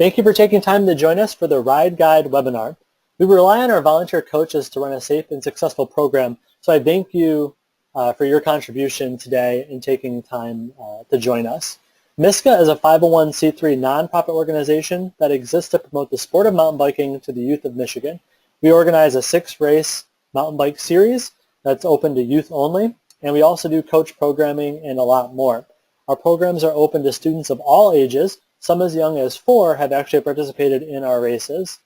Thank you for taking time to join us for the Ride Guide webinar. We rely on our volunteer coaches to run a safe and successful program, so I thank you for your contribution today in taking time to join us. MiSCA is a 501c3 nonprofit organization that exists to promote the sport of mountain biking to the youth of Michigan. We organize a 6-race mountain bike series that's open to youth only, and we also do coach programming and a lot more. Our programs are open to students of all ages. Some as young as 4 have actually participated in our races.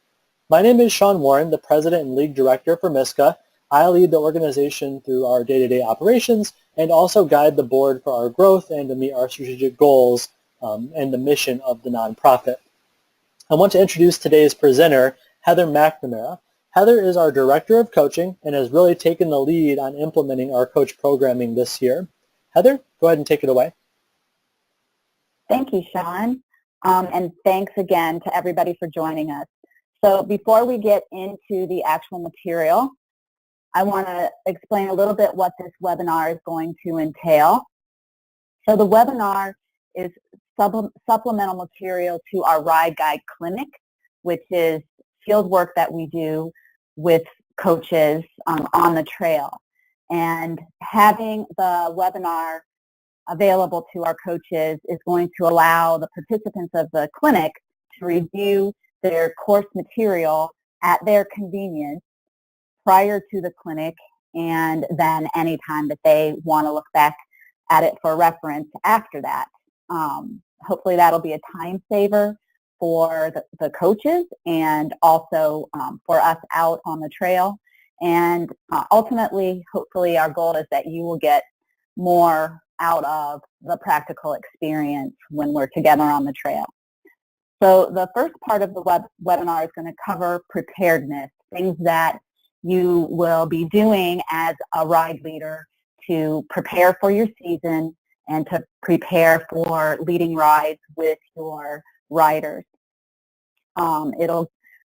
My name is Sean Warren, the President and League Director for MiSCA. I lead the organization through our day-to-day operations and also guide the board for our growth and to meet our strategic goals and the mission of the nonprofit. I want to introduce today's presenter, Heather McNamara. Heather is our Director of Coaching and has really taken the lead on implementing our coach programming this year. Heather, go ahead and take it away. Thank you, Sean, and thanks again to everybody for joining us. So before we get into the actual material, I want to explain a little bit what this webinar is going to entail. So the webinar is supplemental material to our Ride Guide Clinic, which is field work that we do with coaches on the trail. And having the webinar available to our coaches is going to allow the participants of the clinic to review their course material at their convenience prior to the clinic, and then anytime that they want to look back at it for reference after that. Hopefully that'll be a time saver for the coaches and also for us out on the trail. And ultimately, hopefully our goal is that you will get more out of the practical experience when we're together on the trail. So the first part of the webinar is going to cover preparedness, things that you will be doing as a ride leader to prepare for your season and to prepare for leading rides with your riders.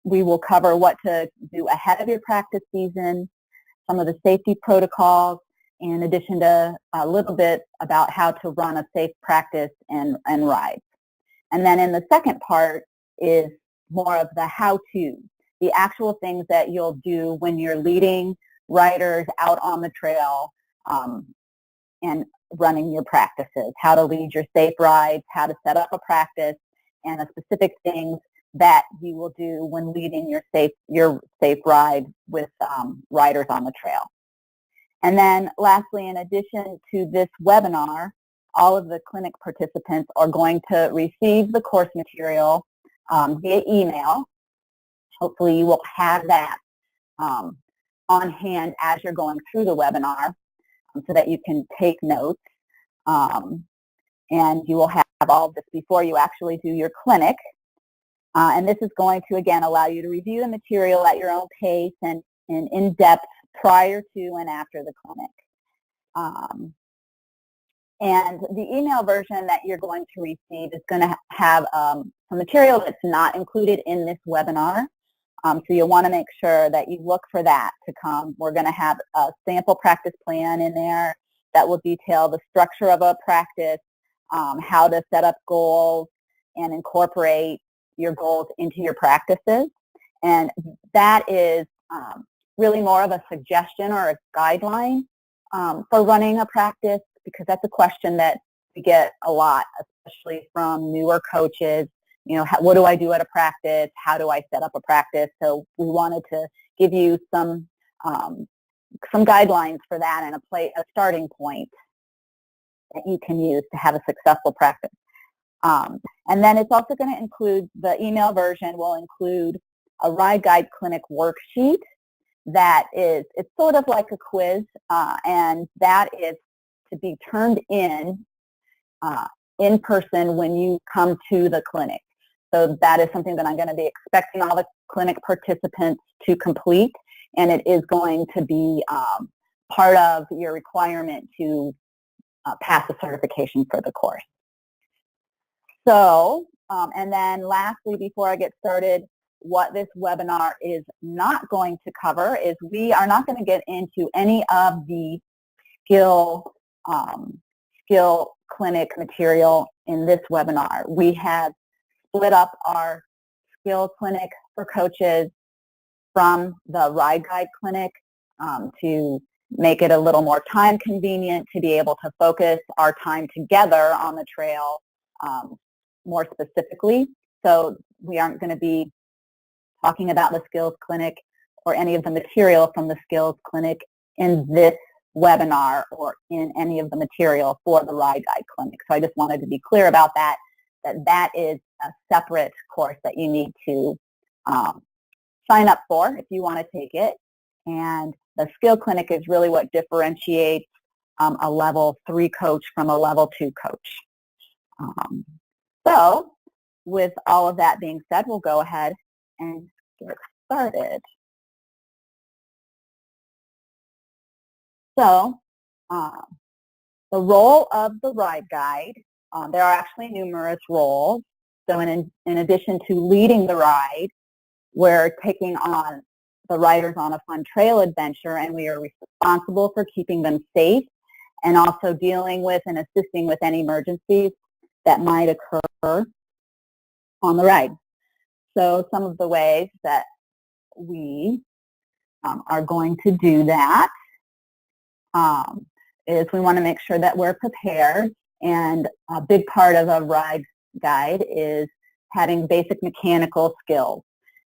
We will cover what to do ahead of your practice season, some of the safety protocols, in addition to a little bit about how to run a safe practice and rides. And then in the second part is more of the how-to, the actual things that you'll do when you're leading riders out on the trail and running your practices, how to lead your safe rides, how to set up a practice, and the specific things that you will do when leading your safe ride with riders on the trail. And then lastly, in addition to this webinar, all of the clinic participants are going to receive the course material via email. Hopefully you will have that on hand as you're going through the webinar so that you can take notes. And you will have all of this before you actually do your clinic. And this is going to, again, allow you to review the material at your own pace and in depth prior to and after the clinic. And the email version that you're going to receive is going to have some material that's not included in this webinar. So you'll want to make sure that you look for that to come. We're going to have a sample practice plan in there that will detail the structure of a practice, how to set up goals and incorporate your goals into your practices. And that is really more of a suggestion or a guideline for running a practice, because that's a question that we get a lot, especially from newer coaches. You know, what do I do at a practice? How do I set up a practice? So we wanted to give you some guidelines for that and a starting point that you can use to have a successful practice. And then it's also going to include, the email version will include a Ride Guide Clinic worksheet that is, it's sort of like a quiz, and that is to be turned in person when you come to the clinic. So that is something that I'm going to be expecting all the clinic participants to complete, and it is going to be part of your requirement to pass the certification for the course. So, and then lastly, before I get started, what this webinar is not going to cover is we are not going to get into any of the skill clinic material in this webinar. We have split up our skills clinic for coaches from the Ride Guide clinic to make it a little more time convenient to be able to focus our time together on the trail more specifically. So we aren't going to be talking about the skills clinic or any of the material from the skills clinic in this webinar or in any of the material for the Ride Guide clinic. So I just wanted to be clear about that, that is a separate course that you need to sign up for if you want to take it. And the skill clinic is really what differentiates a level 3 coach from a level 2 coach. So with all of that being said, we'll go ahead and get started. So the role of the Ride Guide, there are actually numerous roles. So in addition to leading the ride, we're taking on the riders on a fun trail adventure, and we are responsible for keeping them safe and also dealing with and assisting with any emergencies that might occur on the ride. So some of the ways that we are going to do that is we want to make sure that we're prepared, and a big part of a Ride Guide is having basic mechanical skills.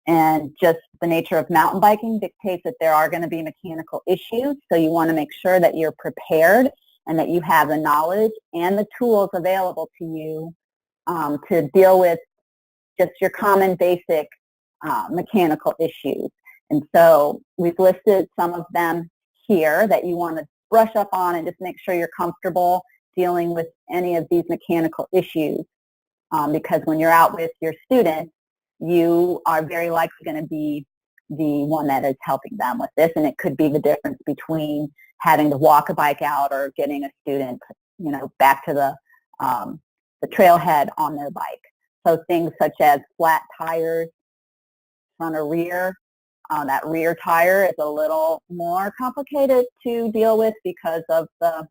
And just the nature of mountain biking dictates that there are going to be mechanical issues, so you want to make sure that you're prepared and that you have the knowledge and the tools available to you to deal with just your common basic mechanical issues. And so we've listed some of them here that you want to brush up on and just make sure you're comfortable dealing with any of these mechanical issues, because when you're out with your students, you are very likely going to be the one that is helping them with this, and it could be the difference between having to walk a bike out or getting a student, back to the trailhead on their bike. So things such as flat tires, front or rear. That rear tire is a little more complicated to deal with because of the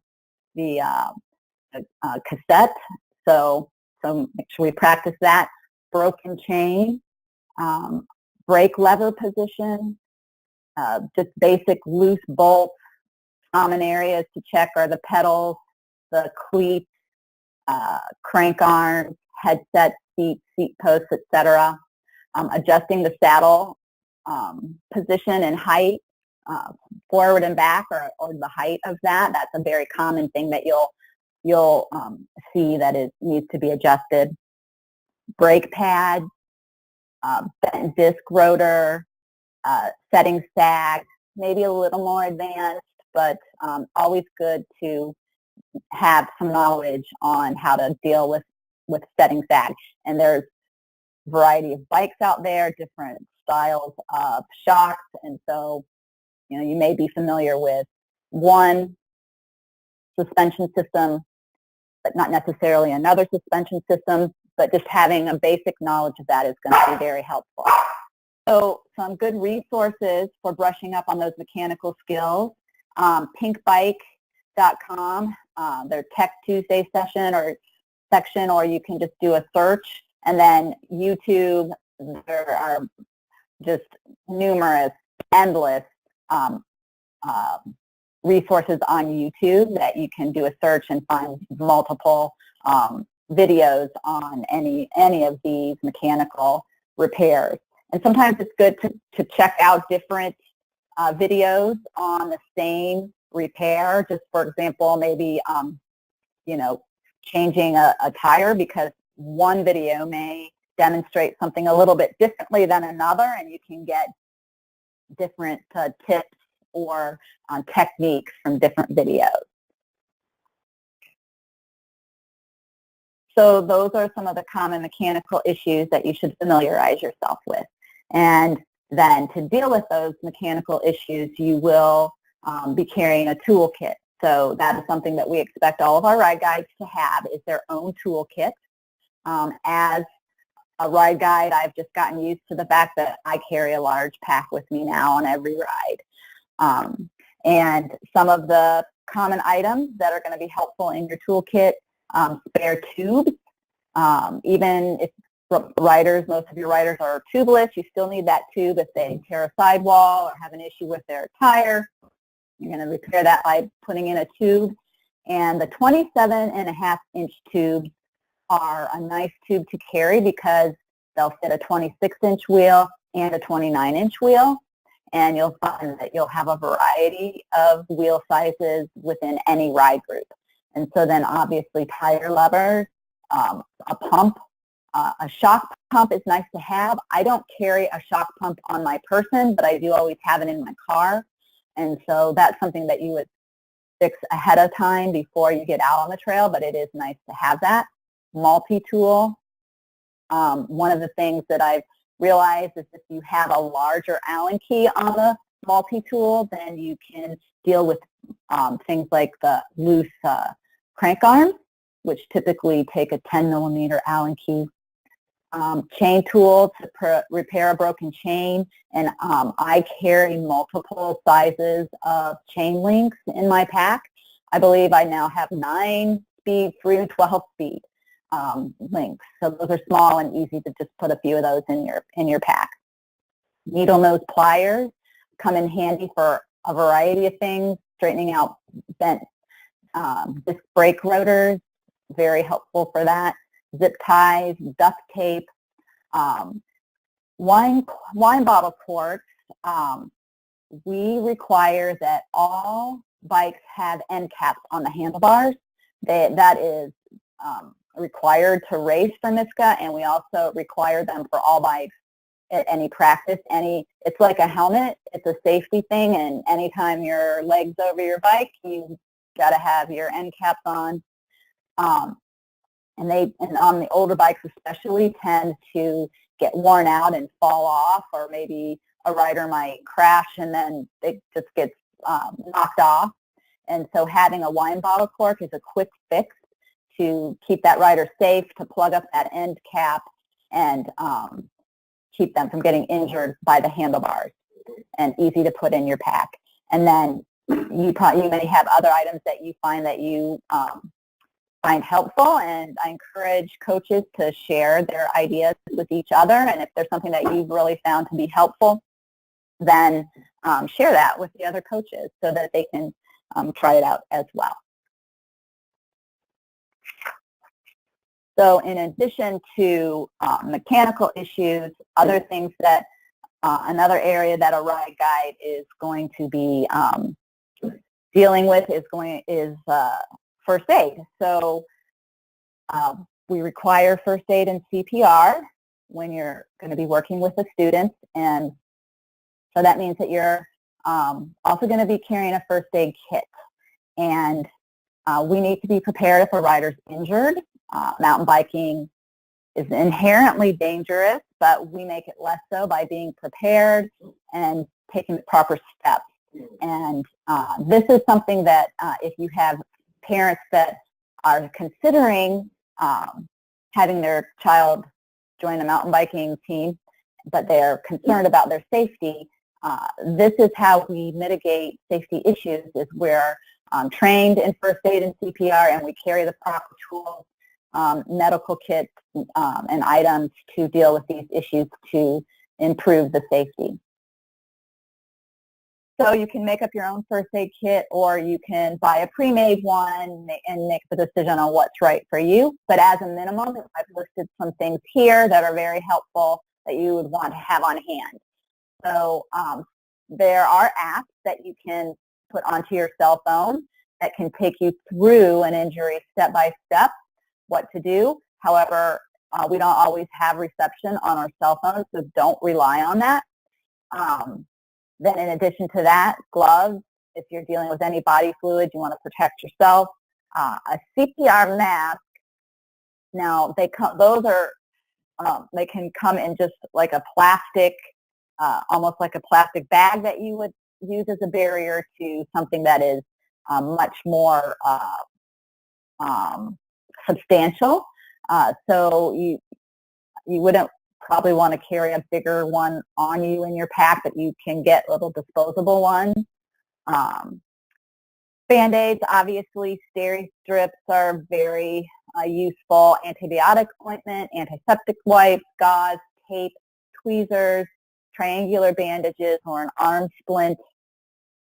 cassette. So make sure we practice that. Broken chain, brake lever position, just basic loose bolts. Common areas to check are the pedals, the cleats, crank arms, headset, seat posts, etc. Adjusting the saddle position and height, forward and back, or the height of that. That's a very common thing that you'll see that needs to be adjusted. Brake pad, bent disc rotor, setting sag, maybe a little more advanced, but always good to have some knowledge on how to deal with setting sag. And there's a variety of bikes out there, different styles of shocks, and so you may be familiar with one suspension system, but not necessarily another suspension system, but just having a basic knowledge of that is going to be very helpful. So some good resources for brushing up on those mechanical skills, pinkbike.com, their Tech Tuesday section, or you can just do a search, and then YouTube. There are just numerous, endless resources on YouTube that you can do a search and find multiple videos on any of these mechanical repairs. And sometimes it's good to check out different videos on the same repair. Just for example, maybe changing a tire, because one video may demonstrate something a little bit differently than another, and you can get different tips or techniques from different videos. So those are some of the common mechanical issues that you should familiarize yourself with. And then to deal with those mechanical issues, you will be carrying a toolkit. So that is something that we expect all of our ride guides to have, is their own toolkit. As a ride guide, I've just gotten used to the fact that I carry a large pack with me now on every ride. And some of the common items that are going to be helpful in your toolkit, spare tubes. Even if riders, most of your riders are tubeless. You still need that tube if they tear a sidewall or have an issue with their tire. You're going to repair that by putting in a tube. And the 27.5-inch tubes are a nice tube to carry because they'll fit a 26-inch wheel and a 29-inch wheel. And you'll find that you'll have a variety of wheel sizes within any ride group. And so then obviously tire levers, a pump, a shock pump is nice to have. I don't carry a shock pump on my person, but I do always have it in my car. And so that's something that you would fix ahead of time before you get out on the trail, but it is nice to have that. Multi-tool. One of the things that I've realized is if you have a larger Allen key on the multi-tool, then you can deal with things like the loose crank arms, which typically take a 10-millimeter Allen key. Chain tool to repair a broken chain, and I carry multiple sizes of chain links in my pack. I believe I now have 9-speed through 12-speed links. So those are small and easy to just put a few of those in your pack. Needle nose pliers come in handy for a variety of things, straightening out bent disc brake rotors, very helpful for that. Zip ties, duct tape, wine bottle corks. We require that all bikes have end caps on the handlebars. That is required to race for MiSCA, and we also require them for all bikes at any practice. It's like a helmet. It's a safety thing, and anytime your leg's over your bike, you got to have your end caps on. And on the older bikes especially tend to get worn out and fall off, or maybe a rider might crash and then it just gets knocked off. And so having a wine bottle cork is a quick fix to keep that rider safe, to plug up that end cap and keep them from getting injured by the handlebars, and easy to put in your pack. And then you may have other items that you find that you find helpful, and I encourage coaches to share their ideas with each other, and if there's something that you've really found to be helpful, then share that with the other coaches so that they can try it out as well. So in addition to mechanical issues, other things that, another area that a ride guide is going to be dealing with is first aid. So we require first aid and CPR when you're going to be working with the students, and so that means that you're also going to be carrying a first aid kit. And we need to be prepared if a rider's injured. Mountain biking is inherently dangerous, but we make it less so by being prepared and taking the proper steps. And this is something that if you have parents that are considering having their child join a mountain biking team, but they're concerned about their safety, this is how we mitigate safety issues, is we're trained in first aid and CPR, and we carry the proper tools, medical kits, and items to deal with these issues to improve the safety. So you can make up your own first aid kit, or you can buy a pre-made one and make the decision on what's right for you. But as a minimum, I've listed some things here that are very helpful that you would want to have on hand. So there are apps that you can put onto your cell phone that can take you through an injury step by step, what to do. However, we don't always have reception on our cell phones, so don't rely on that. Then in addition to that, gloves, if you're dealing with any body fluids, you want to protect yourself. A CPR mask, now they can come in just like a plastic, almost like a plastic bag that you would use as a barrier to something that is much more substantial. So you wouldn't probably want to carry a bigger one on you in your pack, but you can get little disposable ones. Band-Aids, obviously, steri strips are very useful antibiotic ointment, antiseptic wipes, gauze, tape, tweezers, triangular bandages, or an arm splint.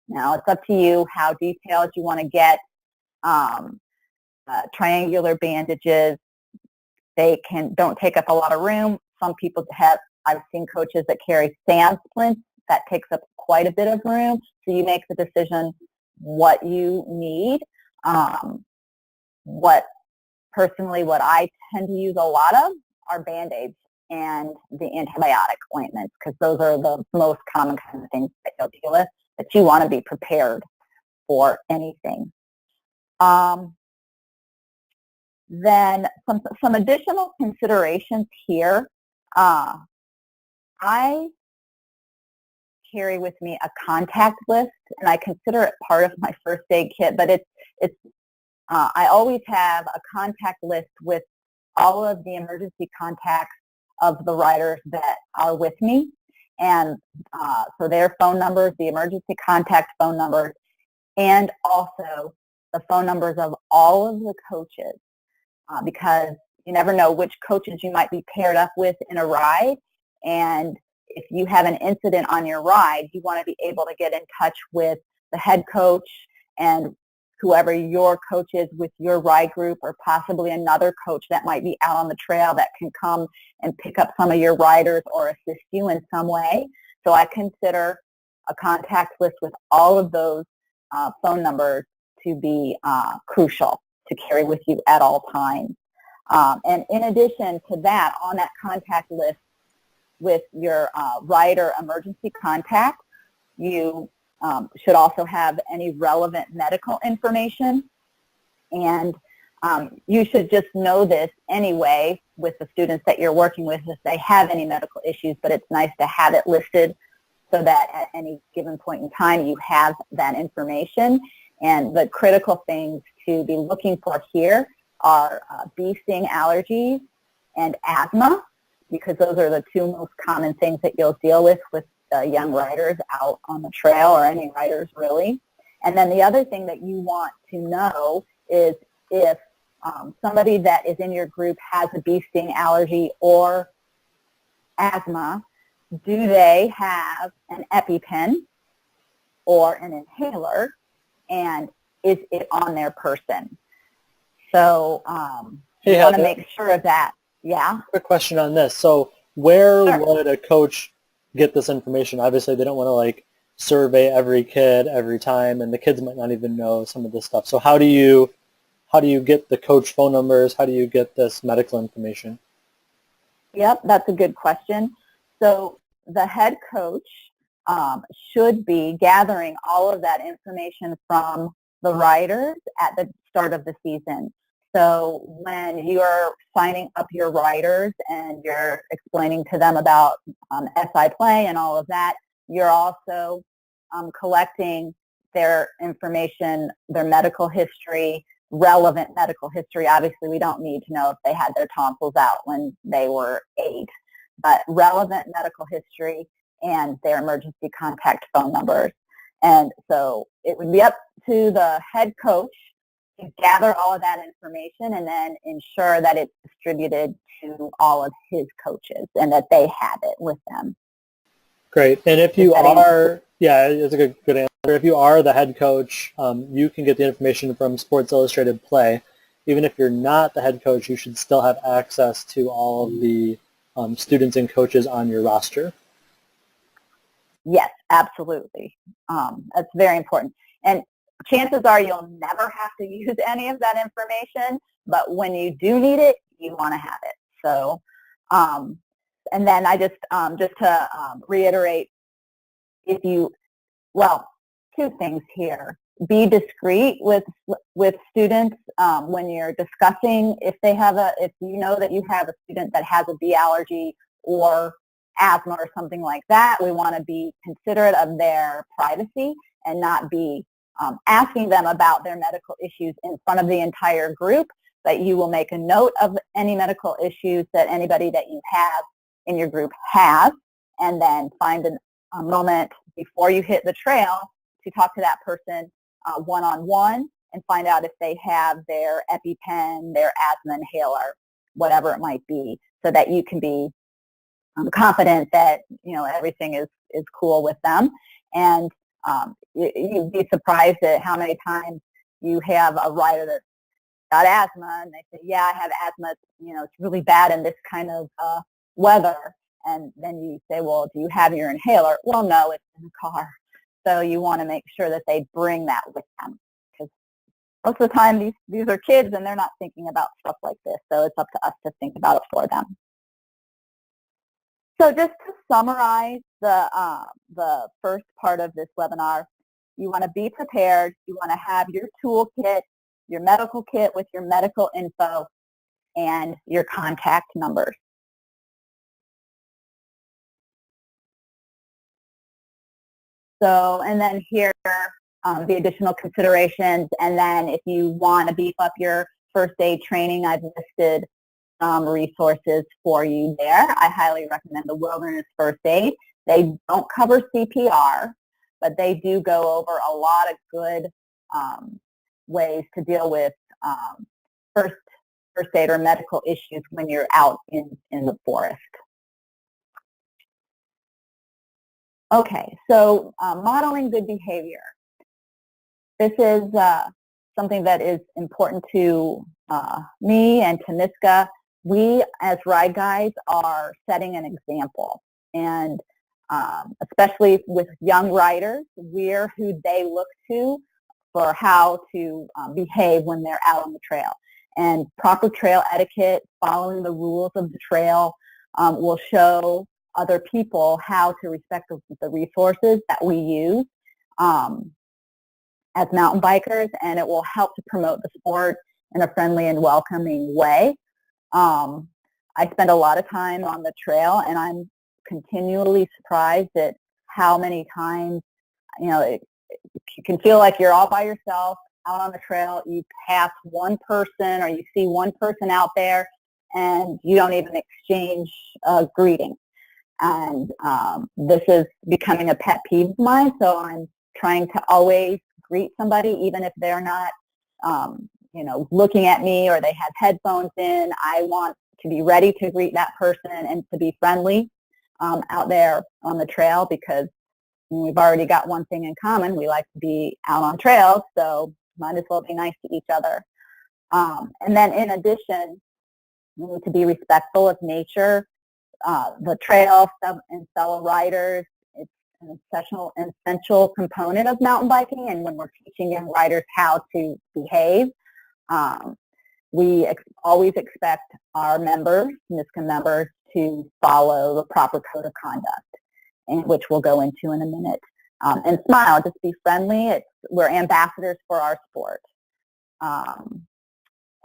Now, it's up to you how detailed you want to get. Triangular bandages, they don't take up a lot of room. Some people I've seen coaches that carry sand splints. That takes up quite a bit of room. So you make the decision what you need. Personally, what I tend to use a lot of are Band-Aids and the antibiotic ointments, because those are the most common kind of things that you'll deal with, that you want to be prepared for anything. Then some additional considerations here. I carry with me a contact list, and I consider it part of my first aid kit, but I always have a contact list with all of the emergency contacts of the riders that are with me, and so their phone numbers, the emergency contact phone numbers, and also the phone numbers of all of the coaches, because you never know which coaches you might be paired up with in a ride, and if you have an incident on your ride, you want to be able to get in touch with the head coach and whoever your coach is with your ride group, or possibly another coach that might be out on the trail that can come and pick up some of your riders or assist you in some way. So I consider a contact list with all of those phone numbers to be crucial to carry with you at all times. And in addition to that, on that contact list with your rider emergency contact, you should also have any relevant medical information. And you should just know this anyway with the students that you're working with if they have any medical issues, but it's nice to have it listed so that at any given point in time you have that information. And the critical things to be looking for here are bee sting allergies and asthma, because those are the two most common things that you'll deal with young riders out on the trail, or any riders really. And then the other thing that you want to know is if somebody that is in your group has a bee sting allergy or asthma, do they have an EpiPen or an inhaler, and is it on their person? So you want to make sure of that. Yeah? Quick question on this. So where Sure. would a coach get this information? Obviously, they don't want to survey every kid every time, and the kids might not even know some of this stuff. So how do you get the coach phone numbers? How do you get this medical information? Yep, that's a good question. So the head coach should be gathering all of that information from the riders at the start of the season. So when you're signing up your riders and you're explaining to them about SI play and all of that, you're also collecting their information, their medical history, relevant medical history. Obviously, we don't need to know if they had their tonsils out when they were 8, but relevant medical history and their emergency contact phone numbers. And so it would be up to the head coach to gather all of that information and then ensure that it's distributed to all of his coaches and that they have it with them. Great. And if you are, yeah, it's a good answer. If you are the head coach, you can get the information from Sports Illustrated Play. Even if you're not the head coach, you should still have access to all of the students and coaches on your roster. Yes, absolutely. That's very important. And chances are you'll never have to use any of that information, but when you do need it, you want to have it. So, and then I just to reiterate, two things here. Be discreet with students when you're discussing if you know that you have a student that has a bee allergy or asthma or something like that. We want to be considerate of their privacy and not be asking them about their medical issues in front of the entire group, but you will make a note of any medical issues that anybody that you have in your group has, and then find a moment before you hit the trail to talk to that person one-on-one and find out if they have their EpiPen, their asthma inhaler, whatever it might be, so that you can be confident that everything is cool with them. And you'd be surprised at how many times you have a rider that's got asthma, and they say, yeah, I have asthma, it's really bad in this kind of weather. And then you say, well, do you have your inhaler? Well, no, it's in the car. So you want to make sure that they bring that with them, because most of the time these are kids and they're not thinking about stuff like this. So it's up to us to think about it for them. So just to summarize the first part of this webinar, you want to be prepared. You want to have your toolkit, your medical kit with your medical info, and your contact numbers. So, and then here the additional considerations, and then if you want to beef up your first aid training, I've listed some resources for you there. I highly recommend the Wilderness First Aid. They don't cover CPR, but they do go over a lot of good ways to deal with first aid or medical issues when you're out in the forest. Okay, so modeling good behavior. This is something that is important to me and to MiSCA. We, as ride guides, are setting an example. And especially with young riders, we're who they look to for how to behave when they're out on the trail. And proper trail etiquette, following the rules of the trail, will show other people how to respect the resources that we use as mountain bikers, and it will help to promote the sport in a friendly and welcoming way. I spend a lot of time on the trail, and I'm continually surprised at how many times, you can feel like you're all by yourself out on the trail. You pass one person or you see one person out there, and you don't even exchange a greeting. And this is becoming a pet peeve of mine, so I'm trying to always greet somebody, even if they're not, looking at me or they have headphones in. I want to be ready to greet that person and to be friendly out there on the trail, because we've already got one thing in common. We like to be out on trails, so might as well be nice to each other. And then in addition, we need to be respectful of nature, the trail and fellow riders. It's an essential component of mountain biking, and when we're teaching young riders how to behave, we always expect our members, MiSCA members, to follow the proper code of conduct, and which we'll go into in a minute. And smile, just be friendly. We're ambassadors for our sport.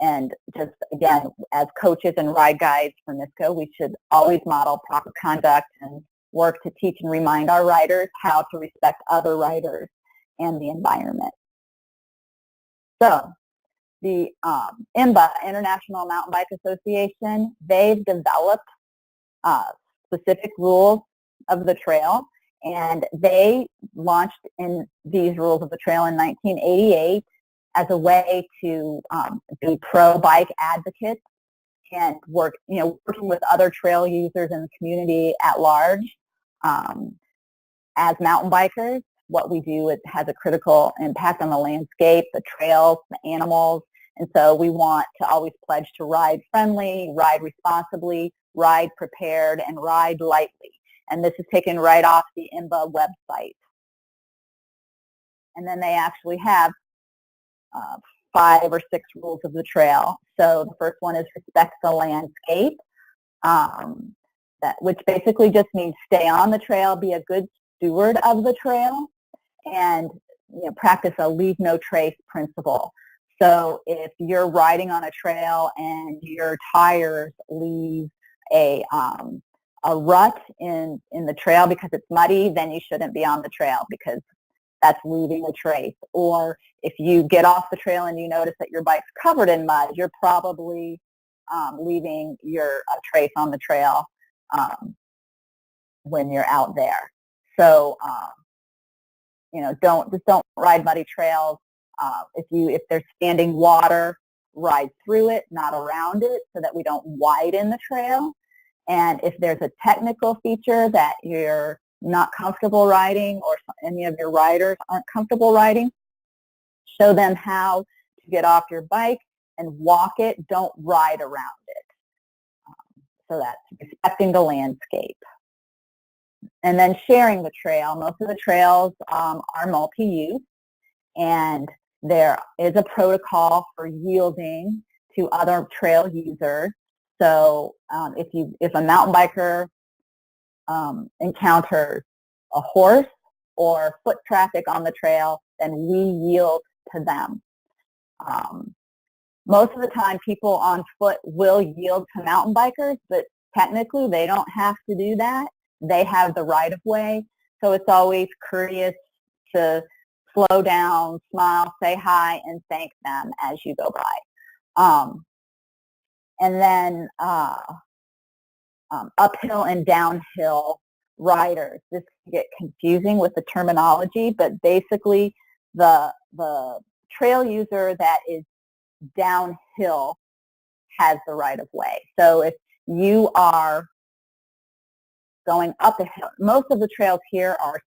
And just, again, as coaches and ride guides for MiSCA, we should always model proper conduct and work to teach and remind our riders how to respect other riders and the environment. So the IMBA, International Mountain Bike Association, they've developed specific rules of the trail, and they launched in these rules of the trail in 1988 as a way to be pro-bike advocates and working with other trail users in the community at large. As mountain bikers, what we do, it has a critical impact on the landscape, the trails, the animals, and so we want to always pledge to ride friendly, ride responsibly, ride prepared, and ride lightly. And this is taken right off the IMBA website. And then they actually have 5 or 6 rules of the trail. So the first one is respect the landscape, which basically just means stay on the trail, be a good steward of the trail, and practice a leave no trace principle. So if you're riding on a trail and your tires leave a rut in the trail because it's muddy, then you shouldn't be on the trail, because that's leaving a trace. Or if you get off the trail and you notice that your bike's covered in mud, you're probably leaving a trace on the trail when you're out there. So don't ride muddy trails. If there's standing water, ride through it, not around it, so that we don't widen the trail. And if there's a technical feature that you're not comfortable riding or any of your riders aren't comfortable riding, show them how to get off your bike and walk it. Don't ride around it. So that's respecting the landscape. And then sharing the trail. Most of the trails are multi-use, and there is a protocol for yielding to other trail users. So if a mountain biker encounters a horse or foot traffic on the trail, then we yield to them. Most of the time, people on foot will yield to mountain bikers, but technically they don't have to do that. They have the right-of-way, so it's always courteous to slow down, smile, say hi, and thank them as you go by. And then uphill and downhill riders. This can get confusing with the terminology, but basically the trail user that is downhill has the right-of-way. So if you are going up a hill, most of the trails here are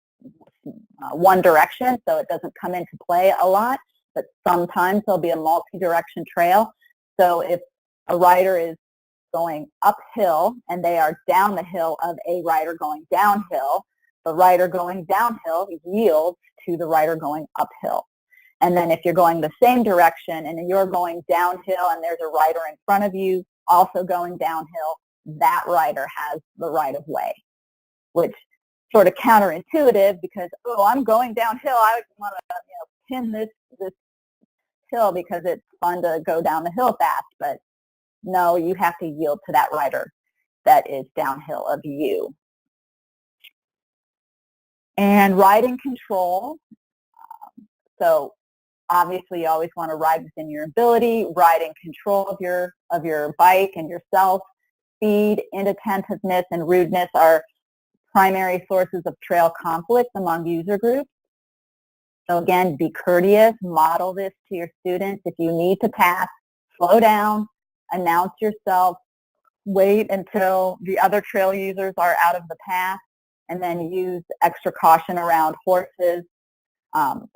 one direction, so it doesn't come into play a lot, but sometimes there'll be a multi-direction trail. So if a rider is going uphill and they are down the hill of a rider going downhill, the rider going downhill yields to the rider going uphill. And then if you're going the same direction and you're going downhill and there's a rider in front of you also going downhill, that rider has the right-of-way, which sort of counterintuitive because, oh, I'm going downhill, I want to pin this hill because it's fun to go down the hill fast, but no, you have to yield to that rider that is downhill of you. And riding control. So obviously you always want to ride within your ability, ride in control of your bike and yourself. Speed, inattentiveness, and rudeness are primary sources of trail conflict among user groups. So again, be courteous, model this to your students. If you need to pass, slow down, announce yourself, wait until the other trail users are out of the path, and then use extra caution around horses.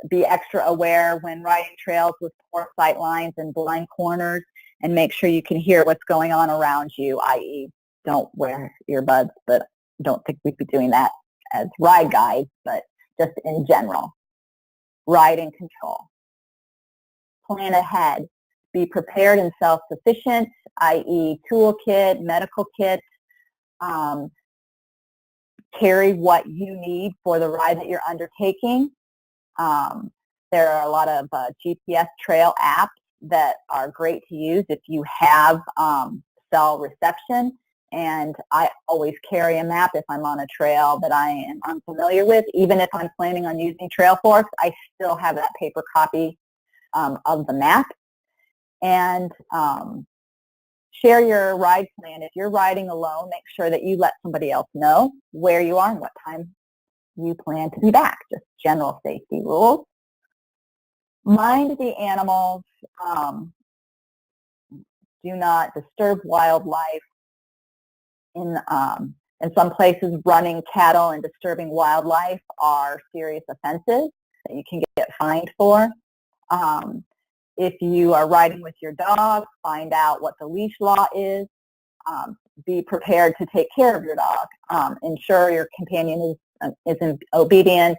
Be extra aware when riding trails with poor sight lines and blind corners, and make sure you can hear what's going on around you, i.e. don't wear earbuds, but don't think we'd be doing that as ride guides, but just in general. Ride in control. Plan ahead. Be prepared and self-sufficient, i.e. toolkit, medical kit. Carry what you need for the ride that you're undertaking. There are a lot of GPS trail apps that are great to use if you have cell reception, and I always carry a map if I'm on a trail that I am unfamiliar with. Even if I'm planning on using Trailforce, I still have that paper copy of the map. And share your ride plan. If you're riding alone, make sure that you let somebody else know where you are and what time you plan to be back. Just general safety rules. Mind the animals. Do not disturb wildlife. In some places, running cattle and disturbing wildlife are serious offenses that you can get fined for. If you are riding with your dog, find out what the leash law is. Be prepared to take care of your dog. Ensure your companion is obedient.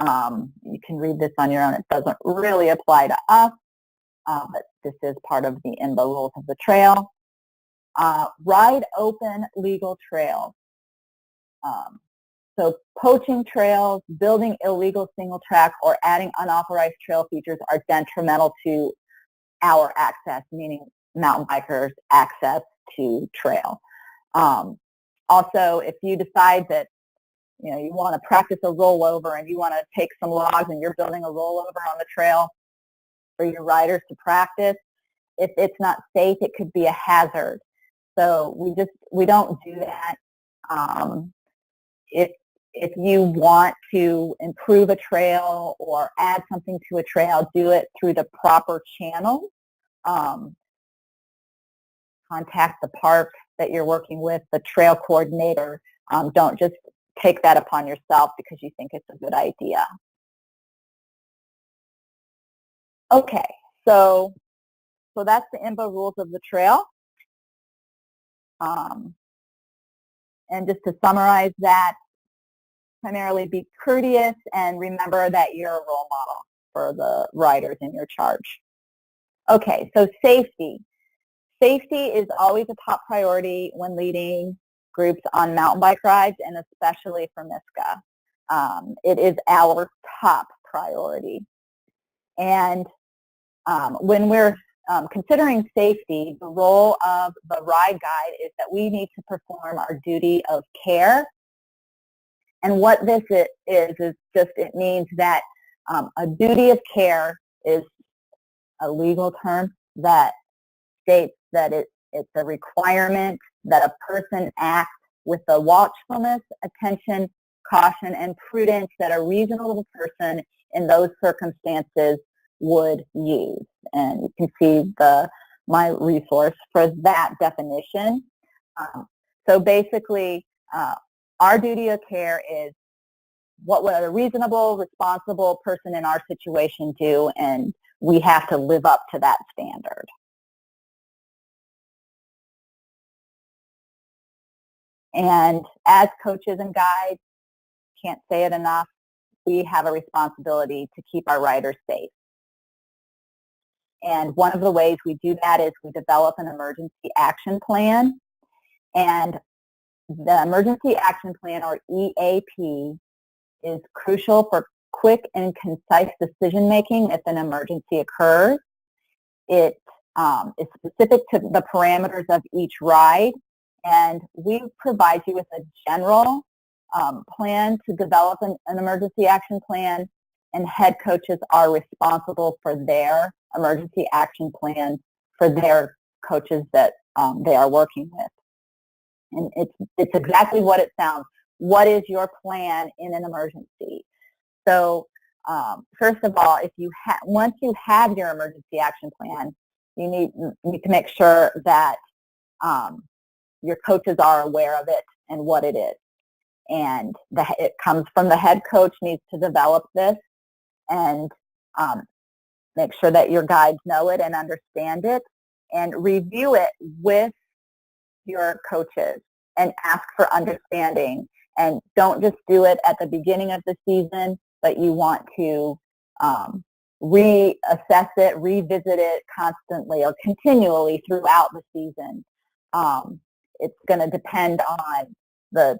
You can read this on your own. It doesn't really apply to us, but this is part of the IMBA rules of the trail. Ride open legal trails. So poaching trails, building illegal single track, or adding unauthorized trail features are detrimental to our access, meaning mountain bikers' access to trail. Also, if you decide that you want to practice a rollover and you want to take some logs and you're building a rollover on the trail for your riders to practice, if it's not safe, it could be a hazard. So we don't do that. If If you want to improve a trail or add something to a trail, do it through the proper channels. Contact the park that you're working with, the trail coordinator. Don't just take that upon yourself because you think it's a good idea. Okay, so that's the IMBA rules of the trail. And just to summarize that, primarily be courteous and remember that you're a role model for the riders in your charge. Okay, so safety. Safety is always a top priority when leading groups on mountain bike rides, and especially for MiSCA. It is our top priority. And when we're considering safety, the role of the ride guide is that we need to perform our duty of care. And what this is just, it means that a duty of care is a legal term that states that it's a requirement that a person act with the watchfulness, attention, caution, and prudence that a reasonable person in those circumstances would use. And you can see my resource for that definition. So basically, our duty of care is what would a reasonable, responsible person in our situation do, and we have to live up to that standard. And as coaches and guides, can't say it enough, we have a responsibility to keep our riders safe. And one of the ways we do that is we develop an emergency action plan. And the emergency action plan, or EAP, is crucial for quick and concise decision making if an emergency occurs. It is specific to the parameters of each ride, and we provide you with a general plan to develop an emergency action plan, and head coaches are responsible for their emergency action plan for their coaches that they are working with. And it's exactly what it sounds. What is your plan in an emergency? So first of all, once you have your emergency action plan, you need to make sure that your coaches are aware of it and what it is. And it comes from the head coach needs to develop this and make sure that your guides know it and understand it, and review it with your coaches and ask for understanding. And don't just do it at the beginning of the season, but you want to reassess it, revisit it constantly or continually throughout the season. It's going to depend on the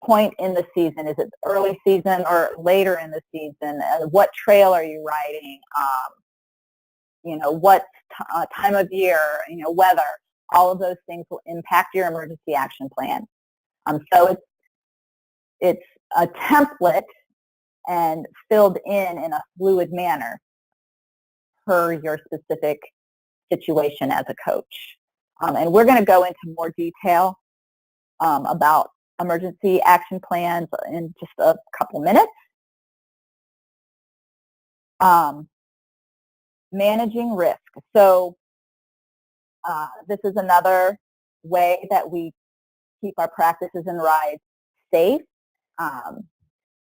point in the season. Is it early season or later in the season? What trail are you riding? What time of year, weather. All of those things will impact your emergency action plan. So it's a template and filled in a fluid manner per your specific situation as a coach. And we're going to go into more detail about emergency action plans in just a couple minutes. Managing risk. So this is another way that we keep our practices and rides safe.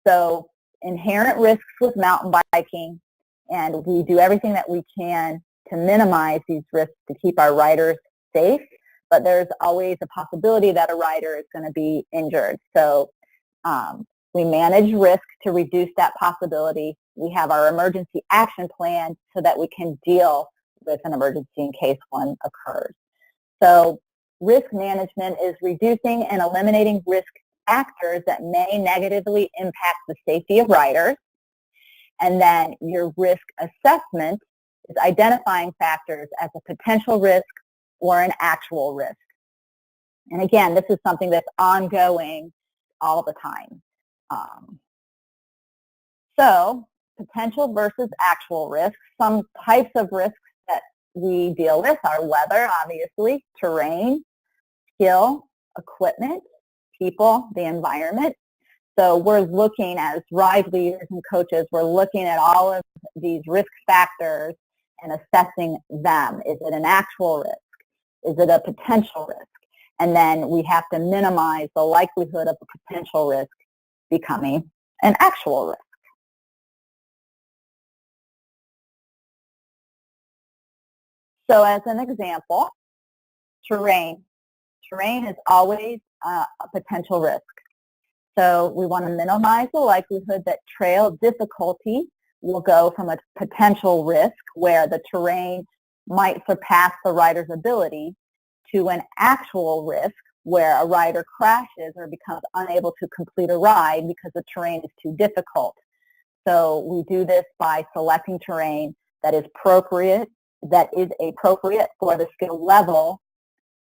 So inherent risks with mountain biking, and we do everything that we can to minimize these risks to keep our riders safe, but there's always a possibility that a rider is going to be injured. So we manage risk to reduce that possibility. We have our emergency action plan so that we can deal with an emergency in case one occurs. So risk management is reducing and eliminating risk factors that may negatively impact the safety of riders. And then your risk assessment is identifying factors as a potential risk or an actual risk. And again, this is something that's ongoing all the time. So potential versus actual risks. Some types of risks that we deal with are weather, obviously, terrain, skill, equipment, people, the environment. So we're looking, as ride leaders and coaches, we're looking at all of these risk factors and assessing them. Is it an actual risk? Is it a potential risk? And then we have to minimize the likelihood of a potential risk becoming an actual risk. So as an example, terrain. Terrain is always a potential risk. So we want to minimize the likelihood that trail difficulty will go from a potential risk where the terrain might surpass the rider's ability to an actual risk where a rider crashes or becomes unable to complete a ride because the terrain is too difficult. So we do this by selecting terrain that is appropriate for the skill level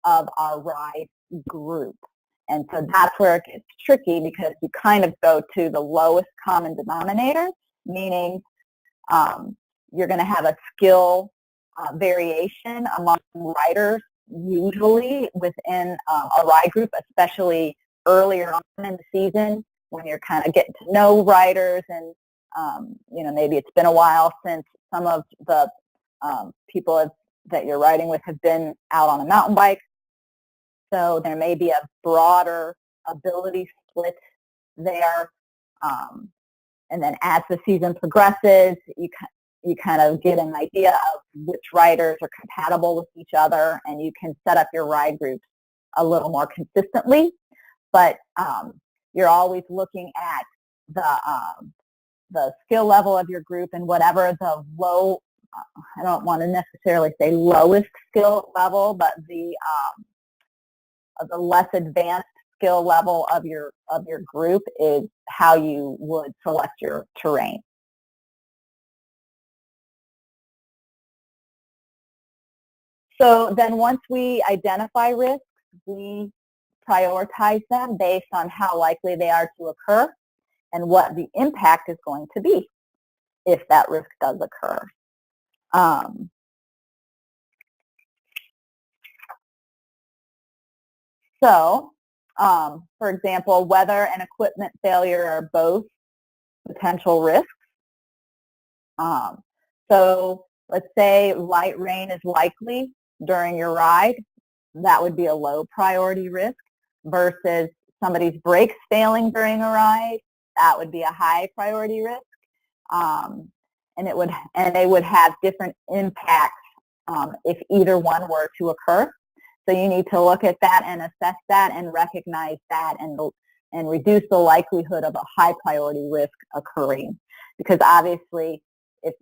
of our ride group. And so that's where it gets tricky, because you kind of go to the lowest common denominator, meaning you're going to have a skill variation among riders, usually within a ride group, especially earlier on in the season when you're kind of getting to know riders, and maybe it's been a while since some of the people that you're riding with have been out on a mountain bike. So there may be a broader ability split there. And then as the season progresses, you kind of get an idea of which riders are compatible with each other, and you can set up your ride groups a little more consistently. But you're always looking at the skill level of your group, and whatever the low, I don't want to necessarily say lowest skill level, but the less advanced skill level of your group is how you would select your terrain. So then once we identify risks, we prioritize them based on how likely they are to occur and what the impact is going to be if that risk does occur. For example, weather and equipment failure are both potential risks. So let's say light rain is likely during your ride. That would be a low priority risk, versus somebody's brakes failing during a ride. That would be a high priority risk. And they would have different impacts if either one were to occur. So you need to look at that and assess that and recognize that, and reduce the likelihood of a high priority risk occurring. Because obviously, if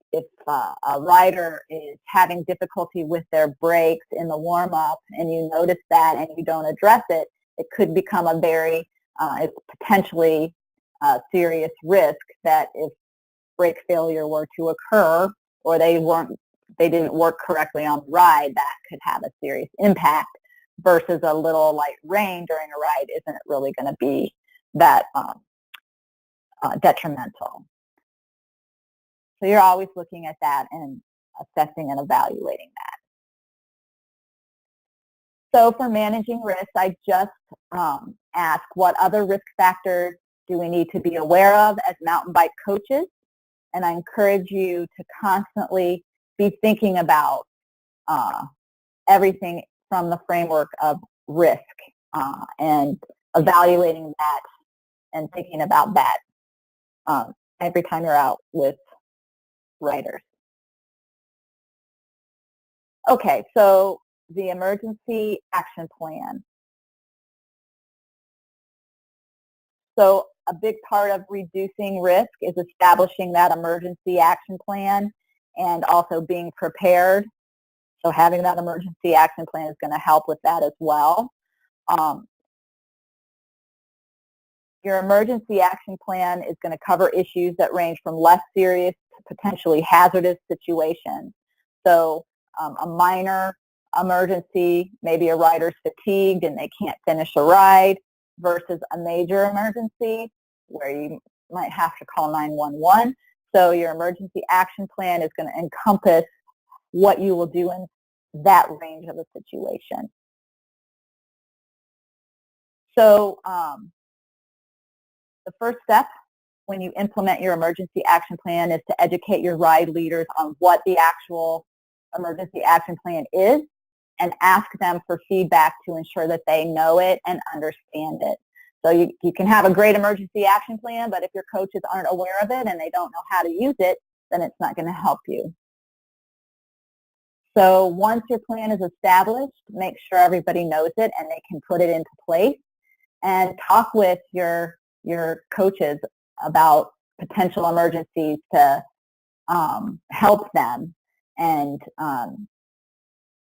a rider is having difficulty with their brakes in the warm-up and you notice that and you don't address it, it could become a very, it's potentially serious risk that if brake failure were to occur, or they didn't work correctly on the ride, that could have a serious impact, versus a little light rain during a ride isn't really going to be that detrimental. So you're always looking at that and assessing and evaluating that. So for managing risk, I just ask, what other risk factors do we need to be aware of as mountain bike coaches? And I encourage you to constantly be thinking about everything from the framework of risk and evaluating that and thinking about that every time you're out with riders. Okay, so the emergency action plan. So a big part of reducing risk is establishing that emergency action plan and also being prepared. So having that emergency action plan is going to help with that as well. Your emergency action plan is going to cover issues that range from less serious to potentially hazardous situations. So a minor emergency, maybe a rider's fatigued and they can't finish a ride, versus a major emergency where you might have to call 911. So your emergency action plan is going to encompass what you will do in that range of a situation. So the first step when you implement your emergency action plan is to educate your ride leaders on what the actual emergency action plan is and ask them for feedback to ensure that they know it and understand it. So you can have a great emergency action plan, but if your coaches aren't aware of it and they don't know how to use it, then it's not going to help you. So once your plan is established, make sure everybody knows it and they can put it into place, and talk with your coaches about potential emergencies to help them, and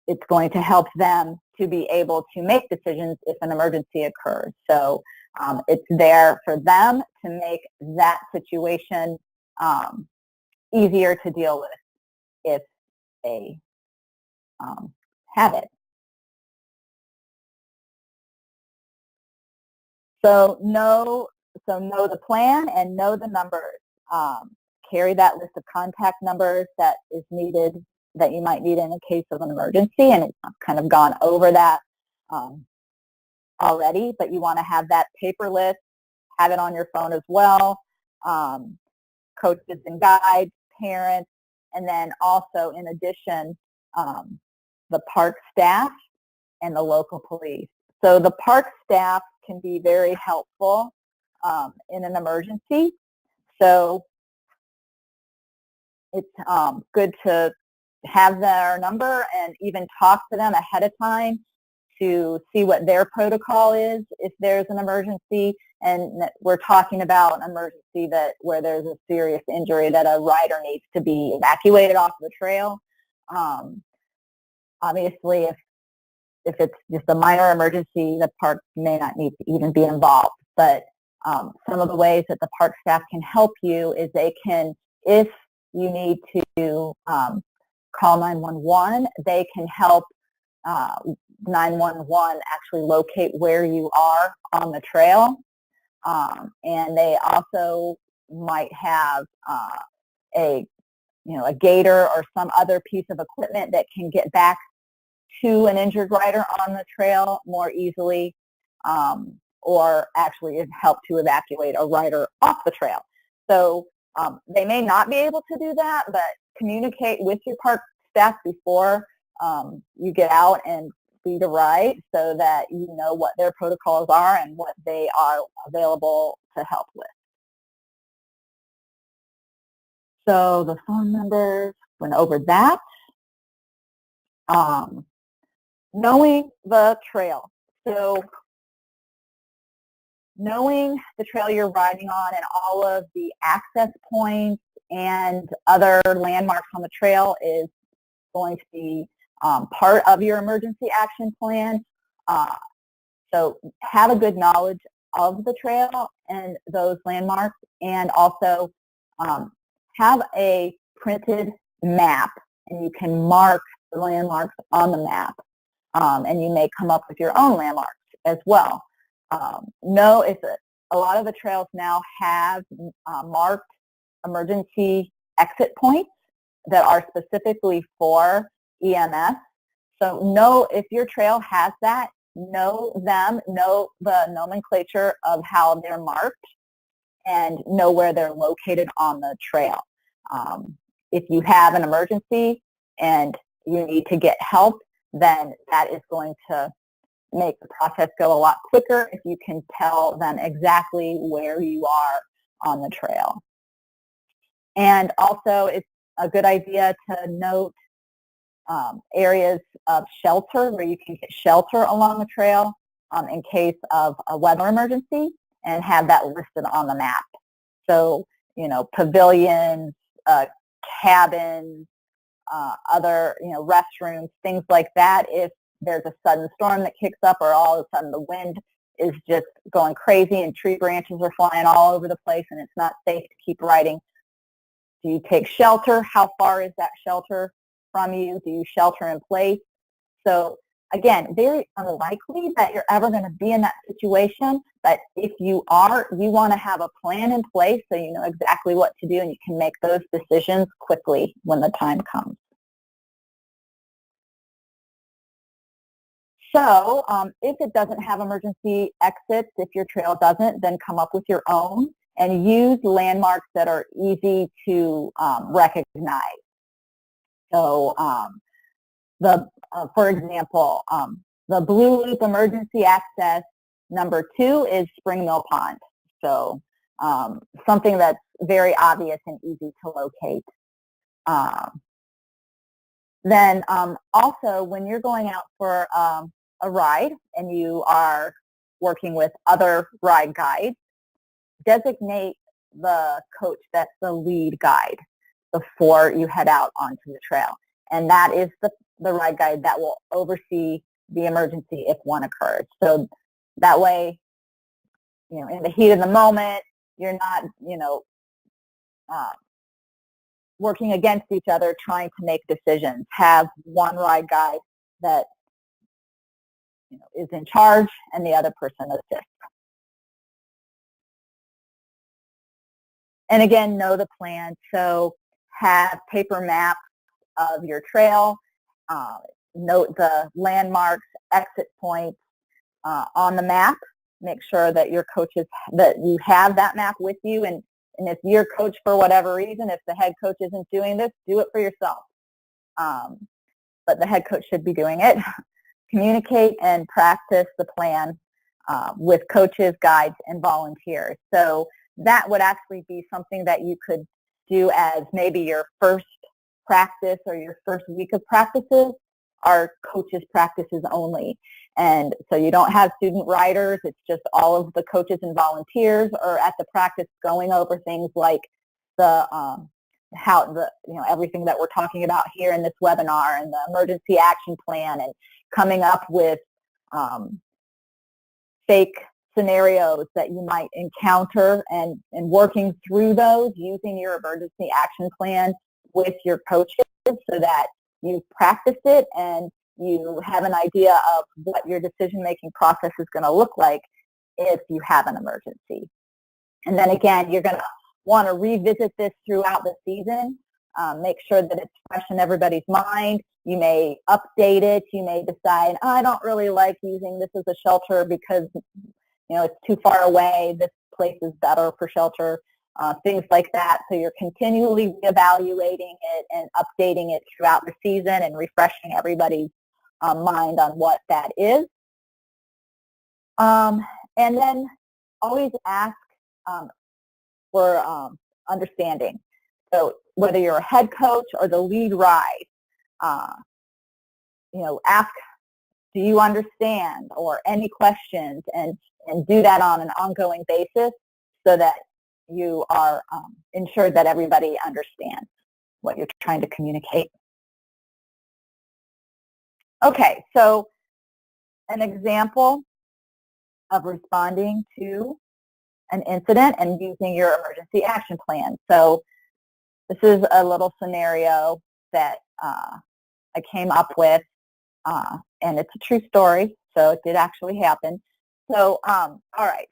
it's going to help them to be able to make decisions if an emergency occurs. So it's there for them to make that situation easier to deal with if they have it. So know the plan and know the numbers. Carry that list of contact numbers that is needed, that you might need in a case of an emergency, and I've kind of gone over that already, but you want to have that paper list, have it on your phone as well, coaches and guides, parents, and then also in addition, the park staff and the local police. So the park staff can be very helpful in an emergency. So it's good to have their number and even talk to them ahead of time to see what their protocol is if there's an emergency. And we're talking about an emergency where there's a serious injury that a rider needs to be evacuated off the trail. Obviously, if it's just a minor emergency, the park may not need to even be involved. But some of the ways that the park staff can help you is they can, if you need to call 911, they can help 911 actually locate where you are on the trail. And they also might have a gator or some other piece of equipment that can get back to an injured rider on the trail more easily, or actually help to evacuate a rider off the trail. So they may not be able to do that, but communicate with your park staff before you get out and lead a ride so that you know what their protocols are and what they are available to help with. So the phone numbers, went over that. Knowing the trail. So knowing the trail you're riding on and all of the access points and other landmarks on the trail is going to be part of your emergency action plan. So have a good knowledge of the trail and those landmarks, and also have a printed map, and you can mark the landmarks on the map, and you may come up with your own landmarks as well. Know if a lot of the trails now have marked emergency exit points that are specifically for EMS. So know if your trail has that, know them, know the nomenclature of how they're marked, and know where they're located on the trail. If you have an emergency and you need to get help, then that is going to make the process go a lot quicker if you can tell them exactly where you are on the trail. And also, it's a good idea to note areas of shelter where you can get shelter along the trail in case of a weather emergency, and have that listed on the map. So, pavilions, cabins, other, restrooms, things like that. If there's a sudden storm that kicks up, or all of a sudden the wind is just going crazy and tree branches are flying all over the place and it's not safe to keep riding, do you take shelter? How far is that shelter from you? Do you shelter in place? So again, very unlikely that you're ever going to be in that situation, but if you are, you want to have a plan in place so you know exactly what to do and you can make those decisions quickly when the time comes. So if it doesn't have emergency exits, if your trail doesn't, then come up with your own and use landmarks that are easy to recognize. So for example, the Blue Loop emergency access number 2 is Spring Mill Pond. So something that's very obvious and easy to locate. Then also when you're going out for a ride and you are working with other ride guides, designate the coach that's the lead guide before you head out onto the trail. And that is the ride guide that will oversee the emergency if one occurs. So that way, in the heat of the moment, you're not, working against each other trying to make decisions. Have one ride guide that is in charge and the other person assists. And again, know the plan. So have paper maps of your trail, note the landmarks, exit points on the map. Make sure that your coaches, that you have that map with you, and if your coach, for whatever reason, if the head coach isn't doing this, do it for yourself. But the head coach should be doing it. Communicate and practice the plan with coaches, guides, and volunteers. So that would actually be something that you could do as maybe your first practice or your first week of practices are coaches' practices only. And so you don't have student riders, it's just all of the coaches and volunteers are at the practice going over things like everything that we're talking about here in this webinar and the emergency action plan and coming up with fake scenarios that you might encounter and working through those using your emergency action plan with your coaches so that you've practiced it and you have an idea of what your decision-making process is going to look like if you have an emergency. And then again, you're going to want to revisit this throughout the season. Make sure that it's fresh in everybody's mind. You may update it. You may decide, I don't really like using this as a shelter because it's too far away. This place is better for shelter. Things like that. So you're continually evaluating it and updating it throughout the season and refreshing everybody's mind on what that is. And then always ask for understanding. So whether you're a head coach or the lead ride, ask, do you understand, or any questions, and do that on an ongoing basis so that you are ensured that everybody understands what you're trying to communicate. Okay, so an example of responding to an incident and using your emergency action plan. So this is a little scenario that I came up with, and it's a true story, so it did actually happen. So, all right,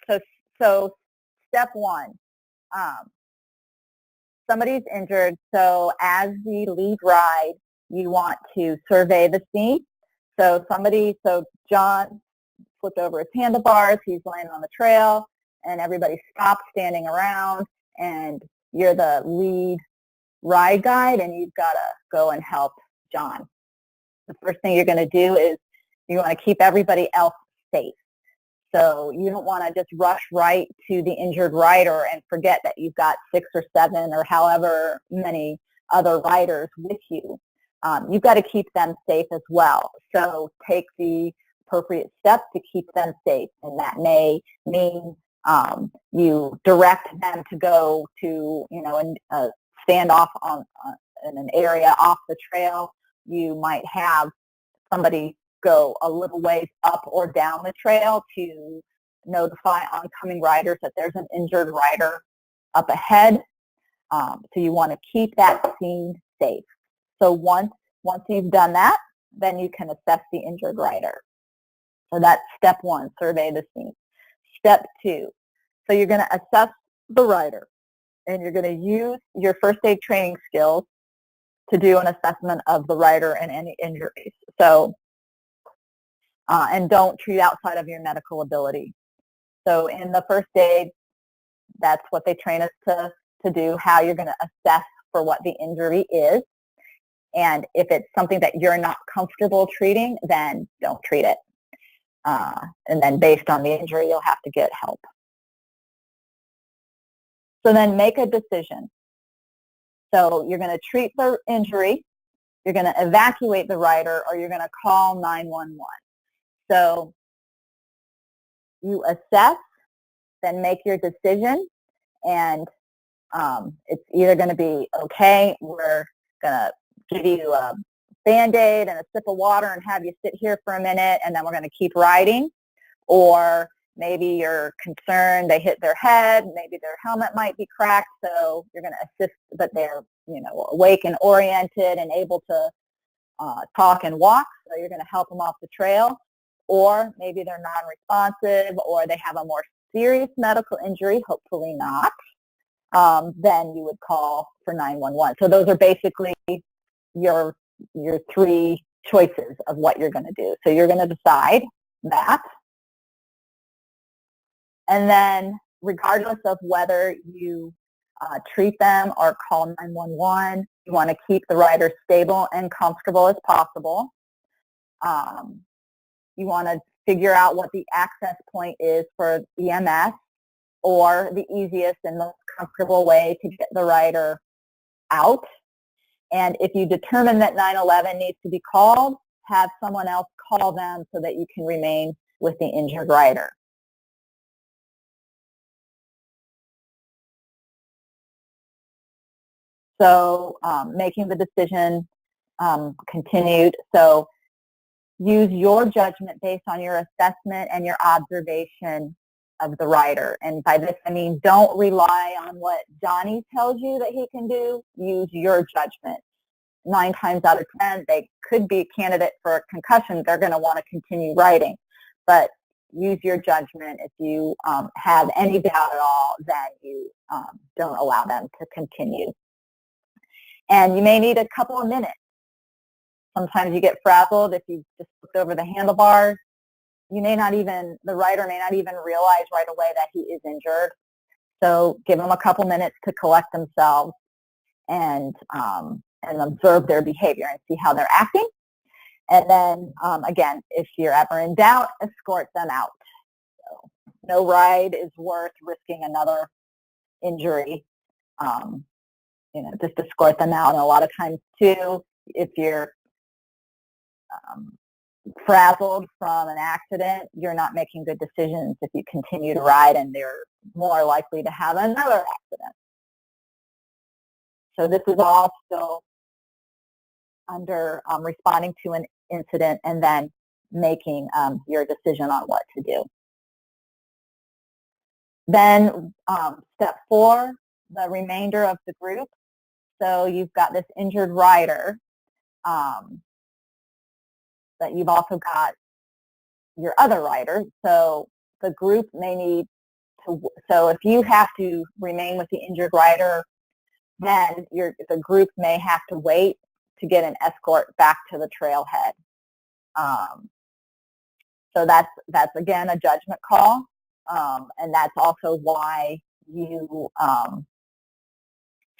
so step one, somebody's injured, so as the lead ride, you want to survey the scene. So John flipped over his handlebars, he's laying on the trail, and everybody stops standing around, and you're the lead ride guide, and you've got to go and help John. The first thing you're going to do is you want to keep everybody else safe. So you don't want to just rush right to the injured rider and forget that you've got 6 or 7 or however many other riders with you. You've got to keep them safe as well. So take the appropriate steps to keep them safe, and that may mean you direct them to go to, stand off in an area off the trail. You might have somebody go a little ways up or down the trail to notify oncoming riders that there's an injured rider up ahead. So you want to keep that scene safe. So once you've done that, then you can assess the injured rider. So that's step 1, survey the scene. Step 2, so you're going to assess the rider, and you're going to use your first aid training skills to do an assessment of the rider and any injuries. So and don't treat outside of your medical ability. So in the first aid, that's what they train us to do, how you're going to assess for what the injury is. And if it's something that you're not comfortable treating, then don't treat it. And then based on the injury, you'll have to get help. So then make a decision. So you're going to treat the injury, you're going to evacuate the rider, or you're going to call 911. So you assess, then make your decision, and it's either going to be, okay, we're going to give you a Band-Aid and a sip of water and have you sit here for a minute, and then we're going to keep riding. Or maybe you're concerned they hit their head, maybe their helmet might be cracked, so you're going to assist that they're, awake and oriented and able to talk and walk, so you're going to help them off the trail. Or maybe they're non-responsive, or they have a more serious medical injury, hopefully not, then you would call for 911. So those are basically your three choices of what you're going to do. So you're going to decide that. And then regardless of whether you treat them or call 911, you want to keep the rider stable and comfortable as possible. You want to figure out what the access point is for EMS, or the easiest and most comfortable way to get the rider out. And if you determine that 911 needs to be called, have someone else call them so that you can remain with the injured rider. So making the decision continued. So use your judgment based on your assessment and your observation of the rider. And by this, I mean, don't rely on what Johnny tells you that he can do. Use your judgment. 9 times out of 10, they could be a candidate for a concussion. They're going to want to continue riding. But use your judgment. If you have any doubt at all, then you don't allow them to continue. And you may need a couple of minutes. Sometimes you get frazzled if you just looked over the handlebars. The rider may not even realize right away that he is injured. So give them a couple minutes to collect themselves and observe their behavior and see how they're acting. And then, again, if you're ever in doubt, escort them out. So no ride is worth risking another injury. Just escort them out. And a lot of times, too, if you're frazzled from an accident, you're not making good decisions if you continue to ride, and they're more likely to have another accident. So this is all still under responding to an incident and then making your decision on what to do. Then step 4, the remainder of the group. So you've got this injured rider, but you've also got your other rider. So the group may need to, so if you have to remain with the injured rider, then the group may have to wait to get an escort back to the trailhead. So that's again a judgment call, and that's also why you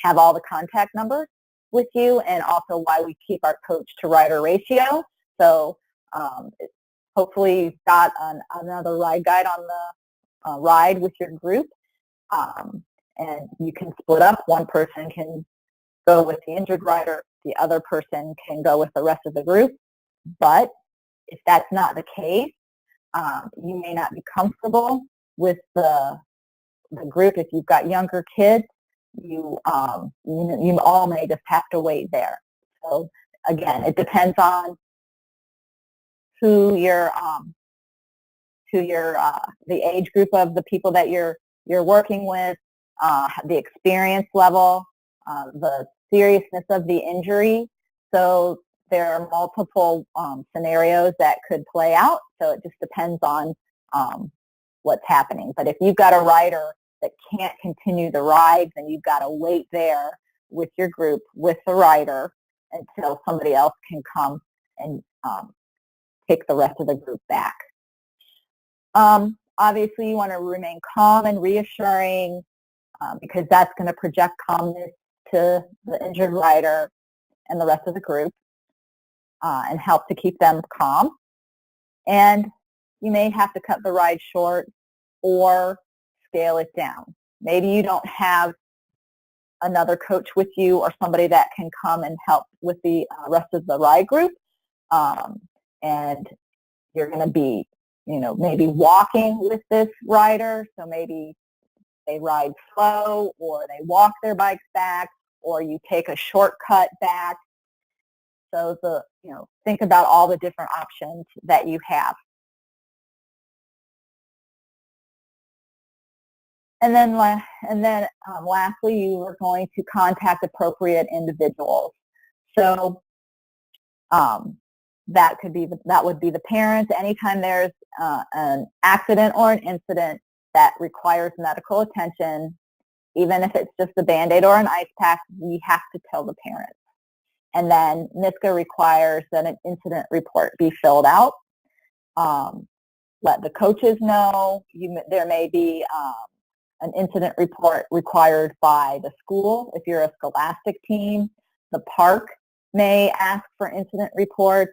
have all the contact numbers with you, and also why we keep our coach to rider ratio. So hopefully you've got another ride guide on the ride with your group, and you can split up. One person can go with the injured rider, the other person can go with the rest of the group. But if that's not the case, you may not be comfortable with the group. If you've got younger kids, you all may just have to wait there. So again, it depends on who the age group of the people that you're working with, the experience level, the seriousness of the injury. So there are multiple scenarios that could play out. So it just depends on what's happening. But if you've got a rider that can't continue the ride, then you've got to wait there with your group, with the rider, until somebody else can come and take the rest of the group back. Obviously, you want to remain calm and reassuring because that's going to project calmness to the injured rider and the rest of the group and help to keep them calm. And you may have to cut the ride short or scale it down. Maybe you don't have another coach with you or somebody that can come and help with the rest of the ride group. And you're going to be, maybe walking with this rider. So maybe they ride slow or they walk their bikes back or you take a shortcut back. So think about all the different options that you have. And then lastly, you are going to contact appropriate individuals. So that would be the parents. Anytime there's an accident or an incident that requires medical attention, even if it's just a Band-Aid or an ice pack, we have to tell the parents. And then MiSCA requires that an incident report be filled out. Let the coaches know. There may be an incident report required by the school. If you're a scholastic team, the park may ask for incident reports.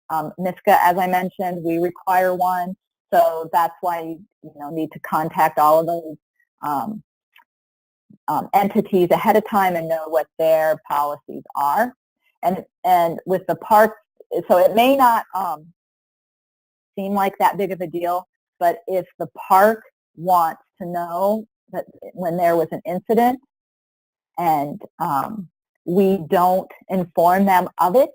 MiSCA, as I mentioned, we require one. So that's why you need to contact all of those entities ahead of time and know what their policies are. And with the parks, so it may not seem like that big of a deal, but if the park wants to know that when there was an incident and we don't inform them of it,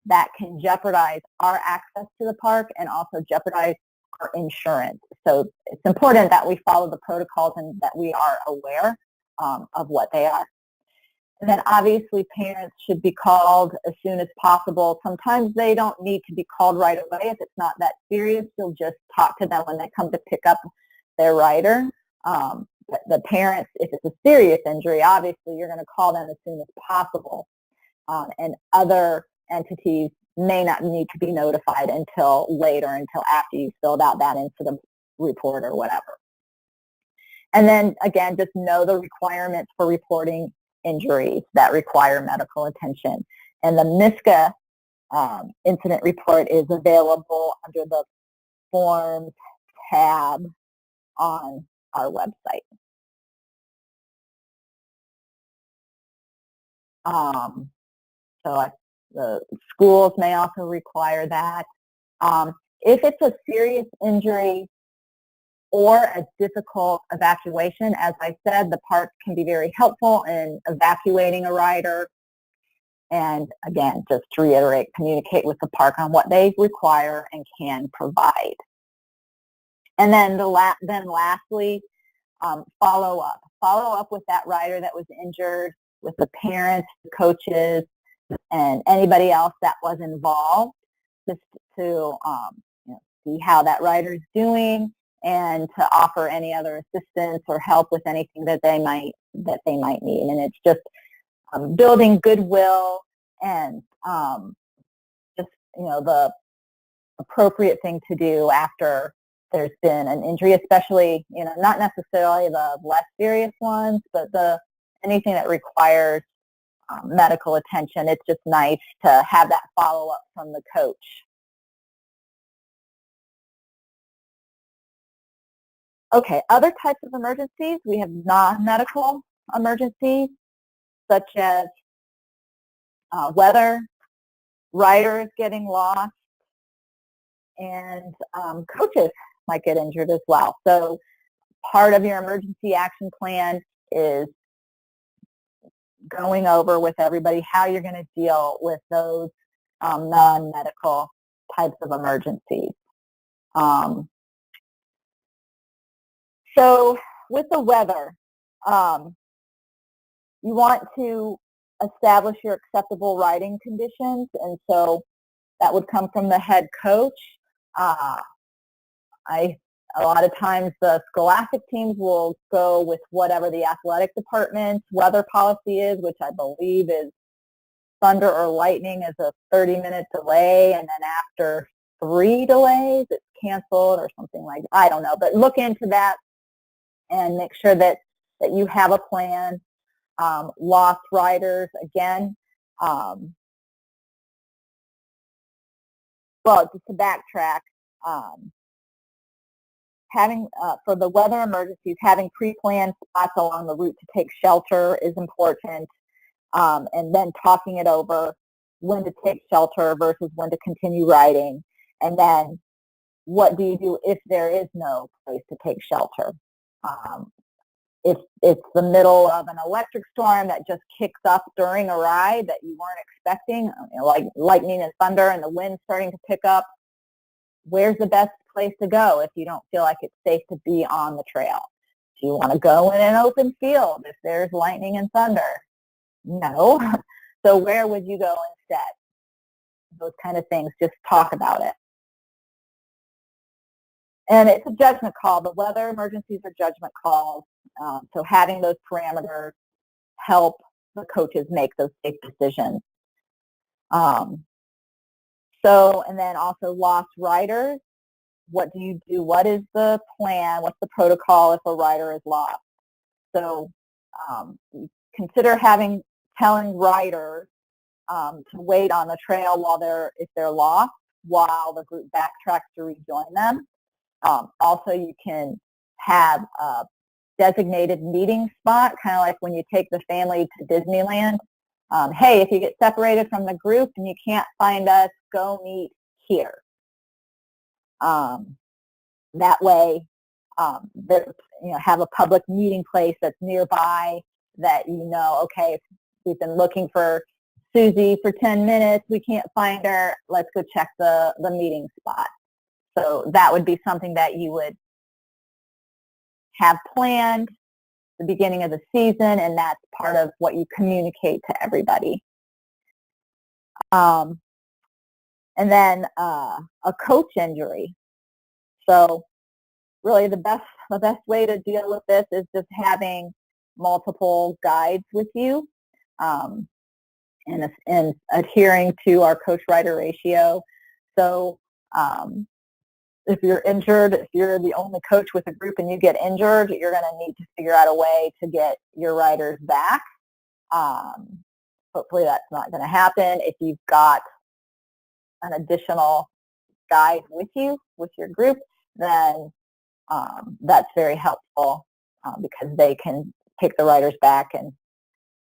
that can jeopardize our access to the park and also jeopardize our insurance. So it's important that we follow the protocols and that we are aware of what they are. And then obviously parents should be called as soon as possible. Sometimes they don't need to be called right away. If it's not that serious, you'll just talk to them when they come to pick up their rider. But the parents, if it's a serious injury, obviously you're going to call them as soon as possible. And other entities may not need to be notified until later, until after you've filled out that incident report or whatever. And then again, just know the requirements for reporting injuries that require medical attention. And the MiSCA incident report is available under the Forms tab on our website. The schools may also require that. If it's a serious injury or a difficult evacuation, as I said, the park can be very helpful in evacuating a rider. And again, just to reiterate, communicate with the park on what they require and can provide. And then lastly, follow up. Follow up with that rider that was injured, with the parents, the coaches, and anybody else that was involved, just to see how that rider is doing and to offer any other assistance or help with anything that they might need. And it's just building goodwill and just the appropriate thing to do after there's been an injury, especially not necessarily the less serious ones, but anything that requires medical attention. It's just nice to have that follow-up from the coach. Okay, other types of emergencies, we have non-medical emergencies, such as weather, riders getting lost, and coaches might get injured as well. So part of your emergency action plan is going over with everybody how you're going to deal with those non-medical types of emergencies. So with the weather, you want to establish your acceptable riding conditions, and so that would come from the head coach. A lot of times the scholastic teams will go with whatever the athletic department's weather policy is, which I believe is thunder or lightning is a 30-minute delay, and then after 3 delays, it's canceled or something like that. I don't know, but look into that and make sure that you have a plan. Lost riders, again, well, just to backtrack, having, for the weather emergencies, having pre-planned spots along the route to take shelter is important, and then talking it over, when to take shelter versus when to continue riding, and then what do you do if there is no place to take shelter? If it's the middle of an electric storm that just kicks up during a ride that you weren't expecting, like lightning and thunder and the wind starting to pick up, where's the best place to go if you don't feel like it's safe to be on the trail? Do you want to go in an open field if there's lightning and thunder? No. So where would you go instead? Those kind of things, just talk about it. And it's a judgment call. The weather emergencies are judgment calls. So having those parameters help the coaches make those safe decisions. And then also lost riders. What do you do? What is the plan? What's the protocol if a rider is lost? So consider telling riders to wait on the trail if they're lost, while the group backtracks to rejoin them. Also, you can have a designated meeting spot, kind of like when you take the family to Disneyland. Hey, if you get separated from the group and you can't find us, go meet here. That way, have a public meeting place that's nearby that okay, we've been looking for Susie for 10 minutes, we can't find her, let's go check the meeting spot. So that would be something that you would have planned at the beginning of the season, and that's part of what you communicate to everybody. And then a coach injury. So really the best way to deal with this is just having multiple guides with you, and adhering to our coach-rider ratio. So if you're injured, if you're the only coach with a group and you get injured, you're going to need to figure out a way to get your riders back. Hopefully that's not going to happen. If you've got an additional guide with you, with your group, then that's very helpful, because they can take the riders back and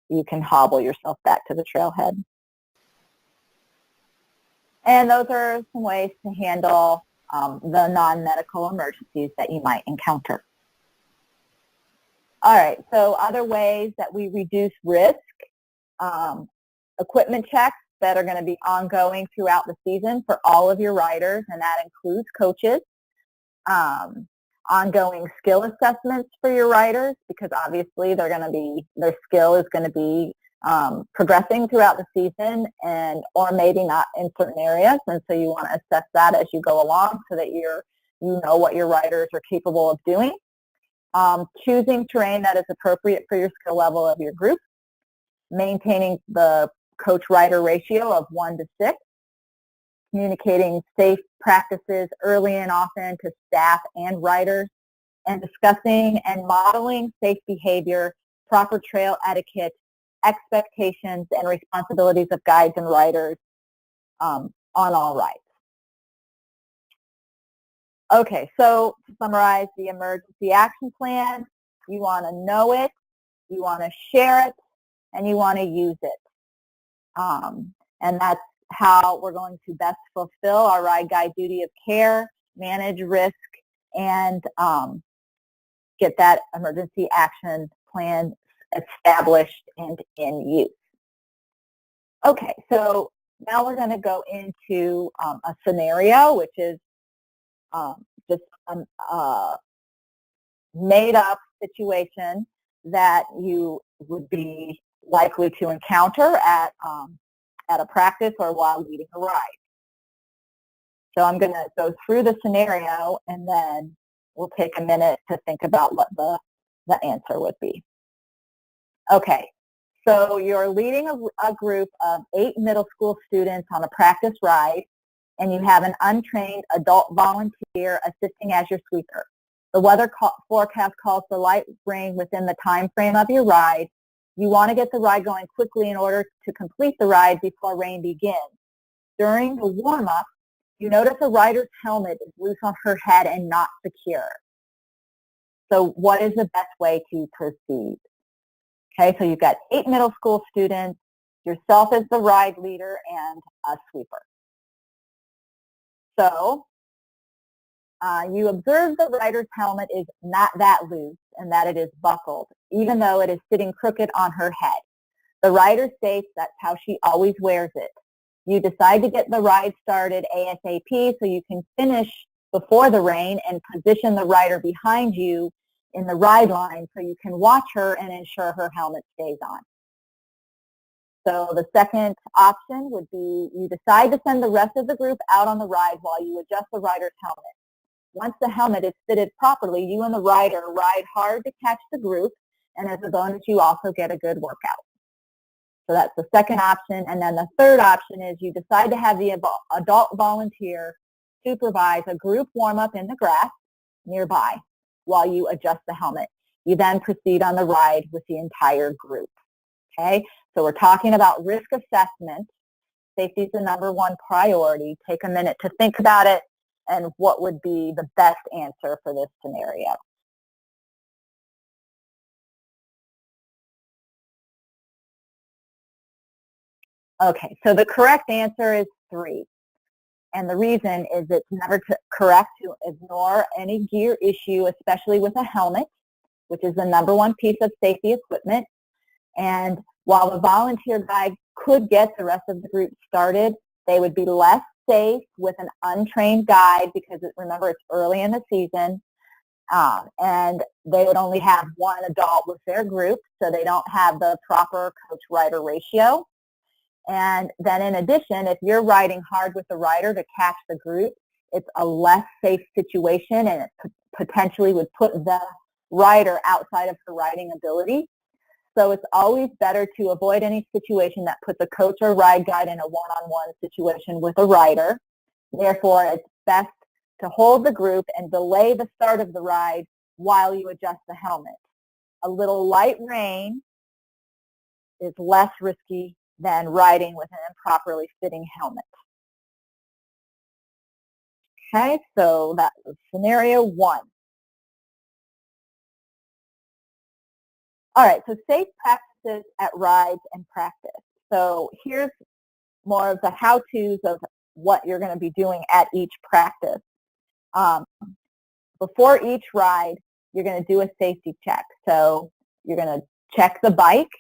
you can hobble yourself back to the trailhead. And those are some ways to handle the non-medical emergencies that you might encounter. All right, so other ways that we reduce risk, equipment checks that are going to be ongoing throughout the season for all of your riders, and that includes coaches. Ongoing skill assessments for your riders, because obviously their skill is going to be progressing throughout the season, or maybe not in certain areas, and so you want to assess that as you go along so that you know what your riders are capable of doing. Choosing terrain that is appropriate for your skill level of your group. Maintaining the coach-rider ratio of 1 to 6. Communicating safe practices early and often to staff and riders, and discussing and modeling safe behavior, proper trail etiquette, expectations, and responsibilities of guides and riders on all rides. Okay, so to summarize the emergency action plan, you want to know it, you want to share it, and you want to use it. And that's how we're going to best fulfill our ride guide duty of care, manage risk, and get that emergency action plan established and in use. Okay, so now we're going to go into a scenario, which is just a made-up situation that you would be likely to encounter at a practice or while leading a ride. So I'm going to go through the scenario, and then we'll take a minute to think about what the answer would be. Okay, so you're leading a group of 8 middle school students on a practice ride. and you have an untrained adult volunteer assisting as your sweeper. The weather forecast calls for light rain within the time frame of your ride. You want to get the ride going quickly in order to complete the ride before rain begins. During the warm-up, you notice a rider's helmet is loose on her head and not secure. So what is the best way to proceed? Okay, so you've got 8 middle school students, yourself as the ride leader, and a sweeper. So you observe the rider's helmet is not that loose and that it is buckled, even though it is sitting crooked on her head. The rider states that's how she always wears it. You decide to get the ride started ASAP so you can finish before the rain and position the rider behind you in the ride line so you can watch her and ensure her helmet stays on. So the second option would be you decide to send the rest of the group out on the ride while you adjust the rider's helmet. Once the helmet is fitted properly, you and the rider ride hard to catch the group, and as a bonus, you also get a good workout. So that's the second option. And then the third option is you decide to have the adult volunteer supervise a group warm-up in the grass nearby while you adjust the helmet. You then proceed on the ride with the entire group. Okay, so we're talking about risk assessment. Safety is the #1 priority. Take a minute to think about it and what would be the best answer for this scenario. Okay, so the correct answer is 3. And the reason is it's never correct to ignore any gear issue, especially with a helmet, which is the #1 piece of safety equipment. And while the volunteer guide could get the rest of the group started, they would be less safe with an untrained guide because, remember, it's early in the season. And they would only have 1 adult with their group, so they don't have the proper coach-rider ratio. And then in addition, if you're riding hard with the rider to catch the group, it's a less safe situation and it potentially would put the rider outside of her riding ability. So it's always better to avoid any situation that puts a coach or ride guide in a one-on-one situation with a rider. Therefore, it's best to hold the group and delay the start of the ride while you adjust the helmet. A little light rain is less risky than riding with an improperly fitting helmet. Okay, so that was scenario 1. All right, so safe practices at rides and practice. So here's more of the how-tos of what you're going to be doing at each practice. Before each ride, you're going to do a safety check. So you're going to check the bike.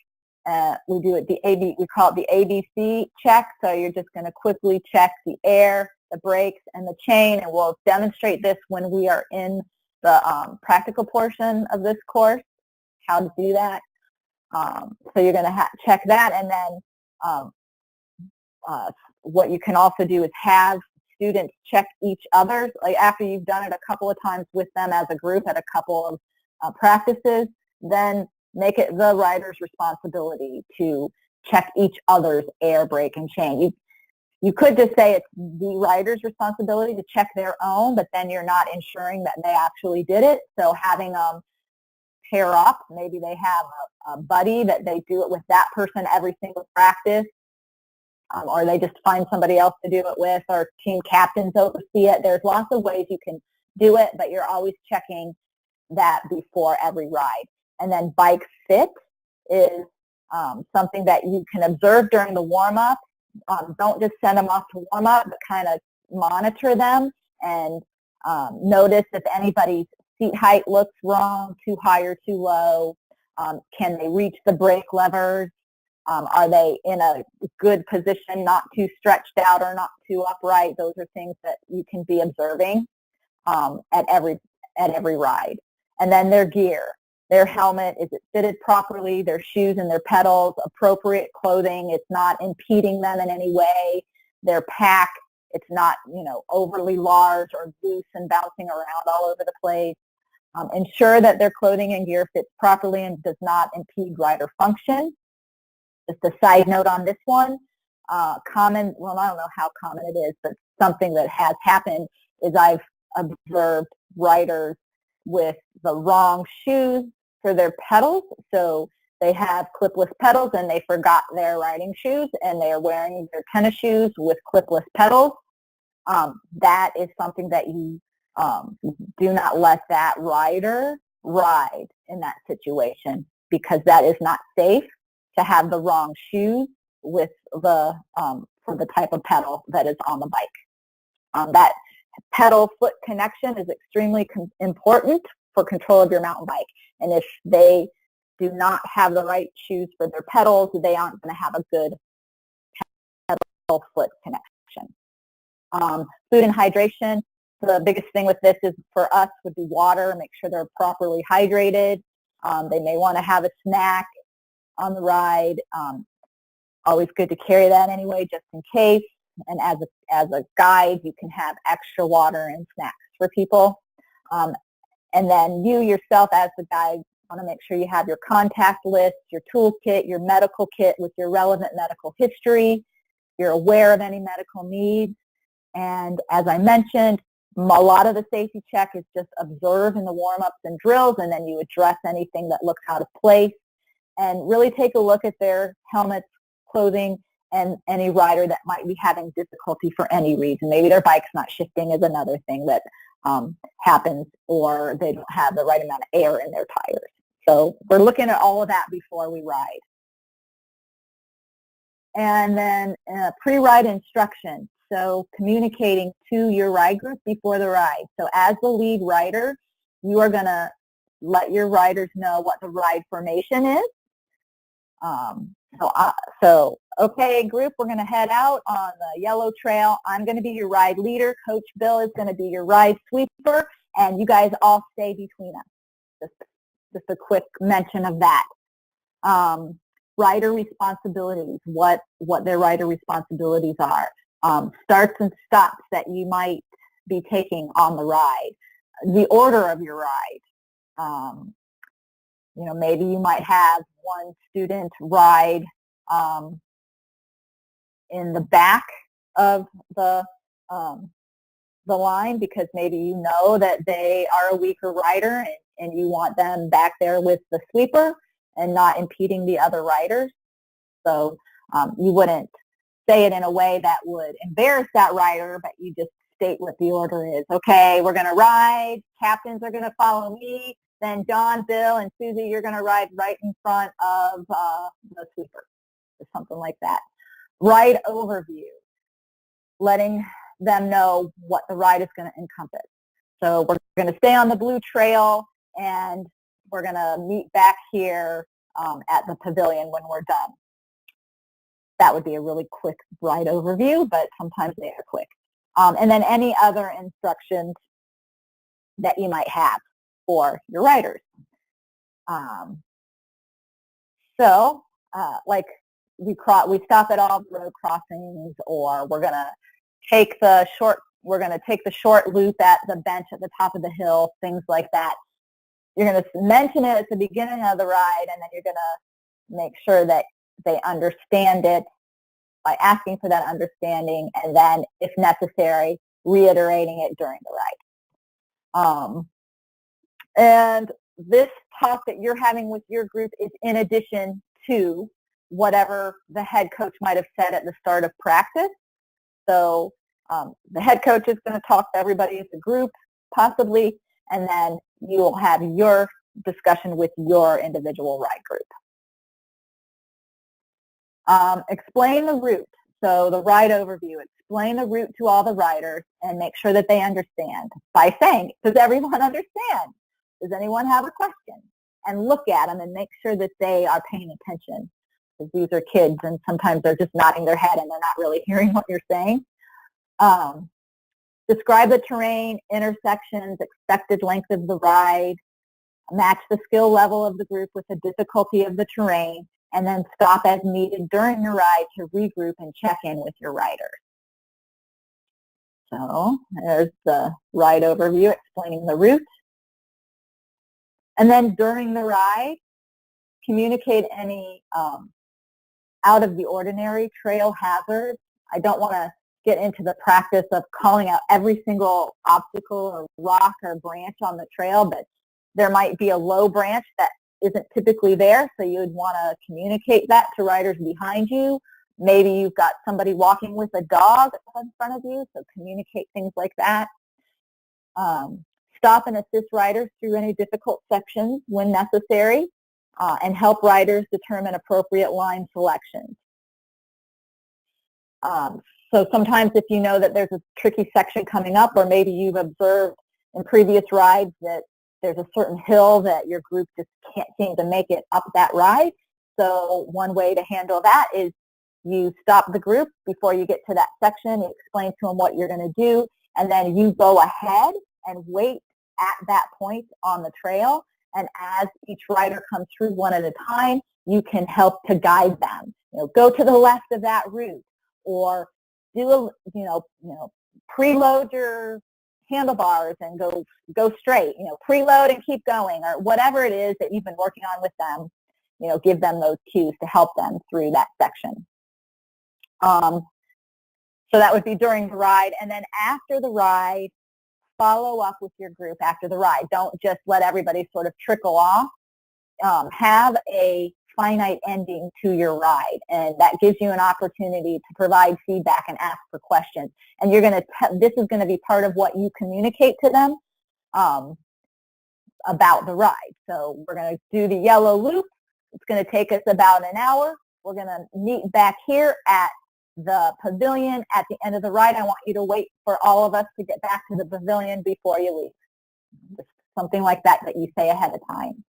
We do it we call it the ABC check. So you're just going to quickly check the air, the brakes, and the chain, and we'll demonstrate this when we are in the practical portion of this course, how to do that. So you're going to check that, and then what you can also do is have students check each other's, like after you've done it a couple of times with them as a group at a couple of practices, then make it the rider's responsibility to check each other's air, brake, and chain. You could just say it's the rider's responsibility to check their own, but then you're not ensuring that they actually did it. So having them pair up, maybe they have a buddy that they do it with that person every single practice, or they just find somebody else to do it with, or team captains oversee it. There's lots of ways you can do it, but you're always checking that before every ride. And then bike fit is something that you can observe during the warm-up. Don't just send them off to warm up, but kind of monitor them and notice if anybody's seat height looks wrong, too high or too low. Can they reach the brake levers? Are they in a good position, not too stretched out or not too upright? Those are things that you can be observing at every ride. And then their gear. Their helmet, is it fitted properly? Their shoes and their pedals, appropriate clothing, it's not impeding them in any way. Their pack, it's not, overly large or loose and bouncing around all over the place. Ensure that their clothing and gear fits properly and does not impede rider function. Just a side note on this one, common, well, I don't know how common it is, but something that has happened is I've observed riders with the wrong shoes for their pedals. So they have clipless pedals and they forgot their riding shoes and they are wearing their tennis shoes with clipless pedals. That is something that you do not let that rider ride in that situation, because that is not safe to have the wrong shoes with the for the type of pedal that is on the bike. That pedal-foot connection is extremely important for control of your mountain bike. And if they do not have the right shoes for their pedals, they aren't going to have a good pedal-foot connection. Food and hydration. The biggest thing with this is for us would be water. Make sure they're properly hydrated. They may want to have a snack on the ride. Always good to carry that anyway, just in case. And as a guide, you can have extra water and snacks for people. And then you yourself as the guide want to make sure you have your contact list, your toolkit, your medical kit with your relevant medical history. You're aware of any medical needs. And as I mentioned, a lot of the safety check is just observe in the warm-ups and drills, and then you address anything that looks out of place. And really take a look at their helmets, clothing, and any rider that might be having difficulty for any reason. Maybe their bike's not shifting is another thing that happens, or they don't have the right amount of air in their tires. So we're looking at all of that before we ride. And then pre-ride instruction. So communicating to your ride group before the ride. So as the lead rider, you are going to let your riders know what the ride formation is. So, okay, group, we're going to head out on the yellow trail. I'm going to be your ride leader. Coach Bill is going to be your ride sweeper, and you guys all stay between us. Just a quick mention of that. Rider responsibilities, what their rider responsibilities are. Starts and stops that you might be taking on the ride. The order of your ride. You know, maybe you might have one student ride in the back of the line, because maybe you know that they are a weaker rider and you want them back there with the sweeper and not impeding the other riders. So you wouldn't say it in a way that would embarrass that rider, but you just state what the order is. Okay, we're going to ride. Captains are going to follow me. Then John, Bill, and Susie, you're going to ride right in front of the sweeper, or something like that. Ride overview, letting them know what the ride is going to encompass. So we're going to stay on the blue trail, and we're going to meet back here at the pavilion when we're done. That would be a really quick ride overview, but sometimes they are quick. And then any other instructions that you might have for your riders. Like we stop at all the road crossings, or we're gonna take the short loop at the bench at the top of the hill, things like that. You're gonna mention it at the beginning of the ride, and then you're gonna make sure that they understand it by asking for that understanding, and then, if necessary, reiterating it during the ride. And this talk that you're having with your group is in addition to whatever the head coach might have said at the start of practice. So the head coach is going to talk to everybody as a group, possibly, and then you'll have your discussion with your individual ride group. Explain the route. So the ride overview, explain the route to all the riders and make sure that they understand by saying, does everyone understand? Does anyone have a question? And look at them and make sure that they are paying attention, because these are kids and sometimes they're just nodding their head and they're not really hearing what you're saying. Describe the terrain, intersections, expected length of the ride, match the skill level of the group with the difficulty of the terrain, and then stop as needed during the ride to regroup and check in with your riders. So there's the ride overview explaining the route. And then during the ride, communicate any out of the ordinary trail hazards. I don't want to get into the practice of calling out every single obstacle or rock or branch on the trail, but there might be a low branch that isn't typically there, so you would want to communicate that to riders behind you. Maybe you've got somebody walking with a dog in front of you, so communicate things like that. Stop and assist riders through any difficult sections when necessary, and help riders determine appropriate line selections. So sometimes if you know that there's a tricky section coming up, or maybe you've observed in previous rides that there's a certain hill that your group just can't seem to make it up that ride. So one way to handle that is you stop the group before you get to that section, you explain to them what you're going to do, and then you go ahead and wait at that point on the trail. And as each rider comes through one at a time, you can help to guide them. Go to the left of that route, or do preload your handlebars and go straight. Preload and keep going, or whatever it is that you've been working on with them. Give them those cues to help them through that section. So that would be during the ride, and then after the ride, follow up with your group after the ride. Don't just let everybody sort of trickle off. Have a finite ending to your ride, and that gives you an opportunity to provide feedback and ask for questions. And you're going to this is going to be part of what you communicate to them about the ride. So we're going to do the yellow loop. It's going to take us about an hour. We're going to meet back here at the pavilion at the end of the ride. I want you to wait for all of us to get back to the pavilion before you leave. Just something like that you say ahead of time.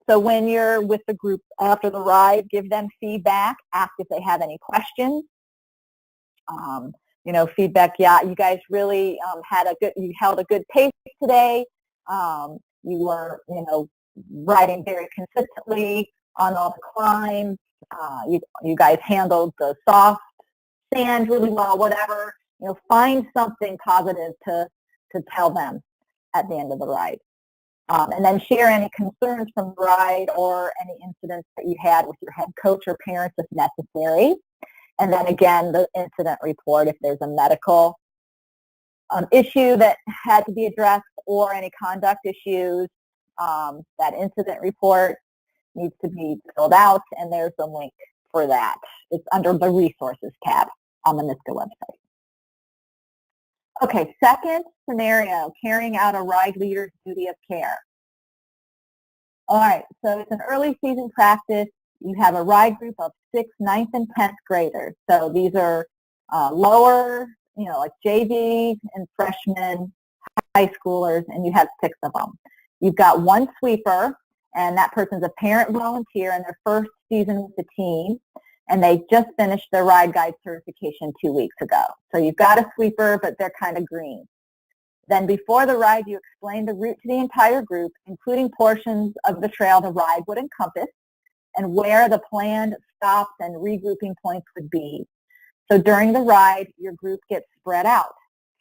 So when you're with the group after the ride, give them feedback. Ask if they have any questions. Feedback. Yeah, you guys really you held a good pace today. You were, riding very consistently on all the climbs. You guys handled the soft sand really well. Whatever. Find something positive to tell them at the end of the ride. And then share any concerns from the ride or any incidents that you had with your head coach or parents if necessary. And then again, the incident report if there's a medical issue that had to be addressed or any conduct issues. That incident report needs to be filled out, and there's a link for that. It's under the resources tab on the MiSCA website. Okay, second scenario, carrying out a ride leader's duty of care. All right, so it's an early season practice. You have a ride group of 6th, 9th, and 10th graders. So these are lower, like JV and freshmen, high schoolers, and you have 6 of them. You've got one sweeper, and that person's a parent volunteer in their first season with the team, and they just finished their ride guide certification 2 weeks ago. So you've got a sweeper, but they're kind of green. Then before the ride, you explain the route to the entire group, including portions of the trail the ride would encompass and where the planned stops and regrouping points would be. So during the ride, your group gets spread out,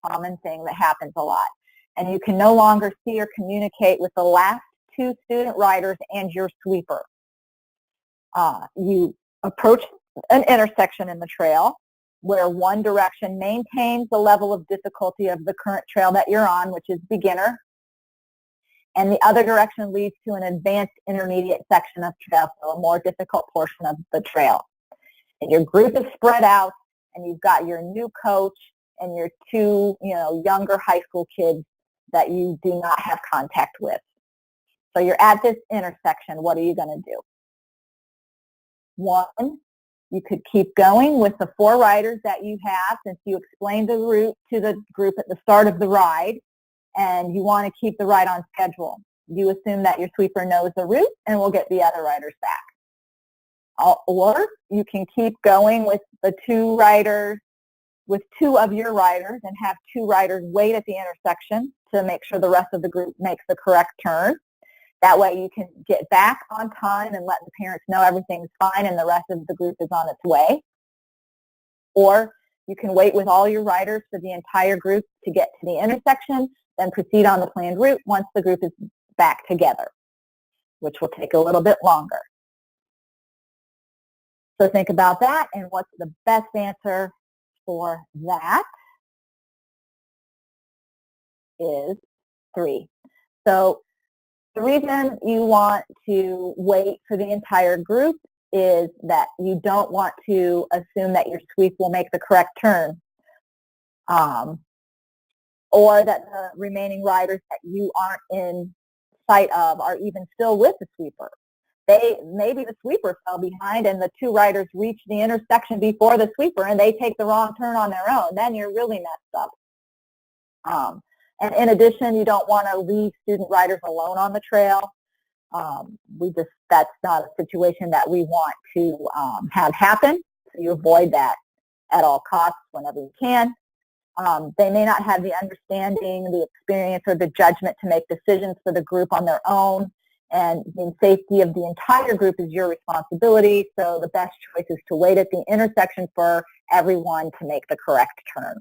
common thing that happens a lot. And you can no longer see or communicate with the last 2 student riders and your sweeper. You approach an intersection in the trail where one direction maintains the level of difficulty of the current trail that you're on, which is beginner, and the other direction leads to an advanced intermediate section of trail, so a more difficult portion of the trail. And your group is spread out, and you've got your new coach and your 2, younger high school kids that you do not have contact with. So you're at this intersection. What are you going to do? 1, you could keep going with the 4 riders that you have since you explained the route to the group at the start of the ride, and you want to keep the ride on schedule. You assume that your sweeper knows the route and will get the other riders back. Or you can keep going with the 2 riders, with 2 of your riders, and have 2 riders wait at the intersection to make sure the rest of the group makes the correct turn. That way you can get back on time and let the parents know everything's fine and the rest of the group is on its way. Or you can wait with all your riders for the entire group to get to the intersection, then proceed on the planned route once the group is back together, which will take a little bit longer. So think about that, and what's the best answer for that is 3. So the reason you want to wait for the entire group is that you don't want to assume that your sweep will make the correct turn, or that the remaining riders that you aren't in sight of are even still with the sweeper. Maybe the sweeper fell behind and the 2 riders reach the intersection before the sweeper and they take the wrong turn on their own. Then you're really messed up. And in addition, you don't want to leave student riders alone on the trail. That's not a situation that we want to have happen. So you avoid that at all costs whenever you can. They may not have the understanding, the experience, or the judgment to make decisions for the group on their own. And the safety of the entire group is your responsibility. So the best choice is to wait at the intersection for everyone to make the correct turn.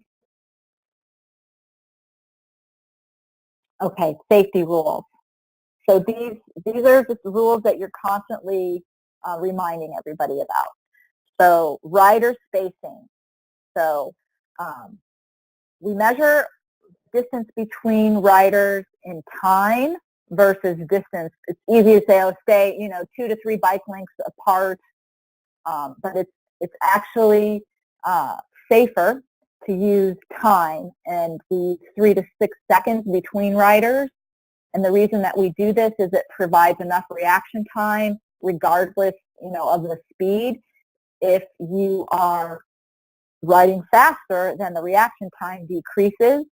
Okay, safety rules. So these are just rules that you're constantly reminding everybody about. So rider spacing. So we measure distance between riders in time versus distance. It's easy to say, oh, stay, 2 to 3 bike lengths apart, but it's actually safer to use time and the 3 to 6 seconds between riders. And the reason that we do this is it provides enough reaction time, regardless, of the speed. If you are riding faster, then the reaction time decreases.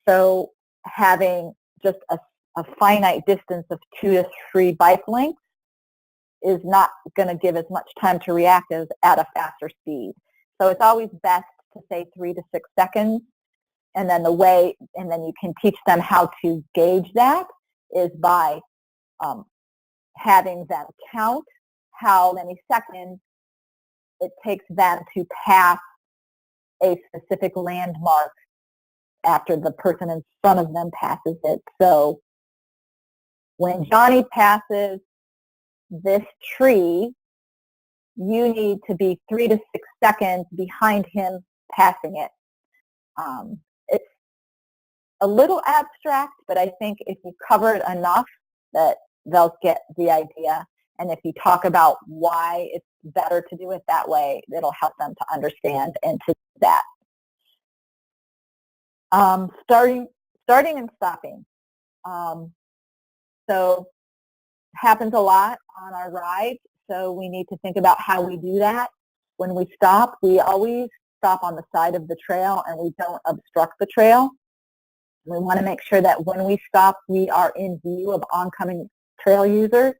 So having just a finite distance of 2 to 3 bike lengths is not going to give as much time to react as at a faster speed. So it's always best to say 3 to 6 seconds. And then you can teach them how to gauge that is by having them count how many seconds it takes them to pass a specific landmark after the person in front of them passes it. So when Johnny passes this tree, you need to be 3 to 6 seconds behind him passing it. It's a little abstract, but I think if you cover it enough that they'll get the idea. And if you talk about why it's better to do it that way, it'll help them to understand and to do that. Starting and stopping. So happens a lot on our rides, so we need to think about how we do that. When we stop, we always stop on the side of the trail and we don't obstruct the trail. We want to make sure that when we stop, we are in view of oncoming trail users.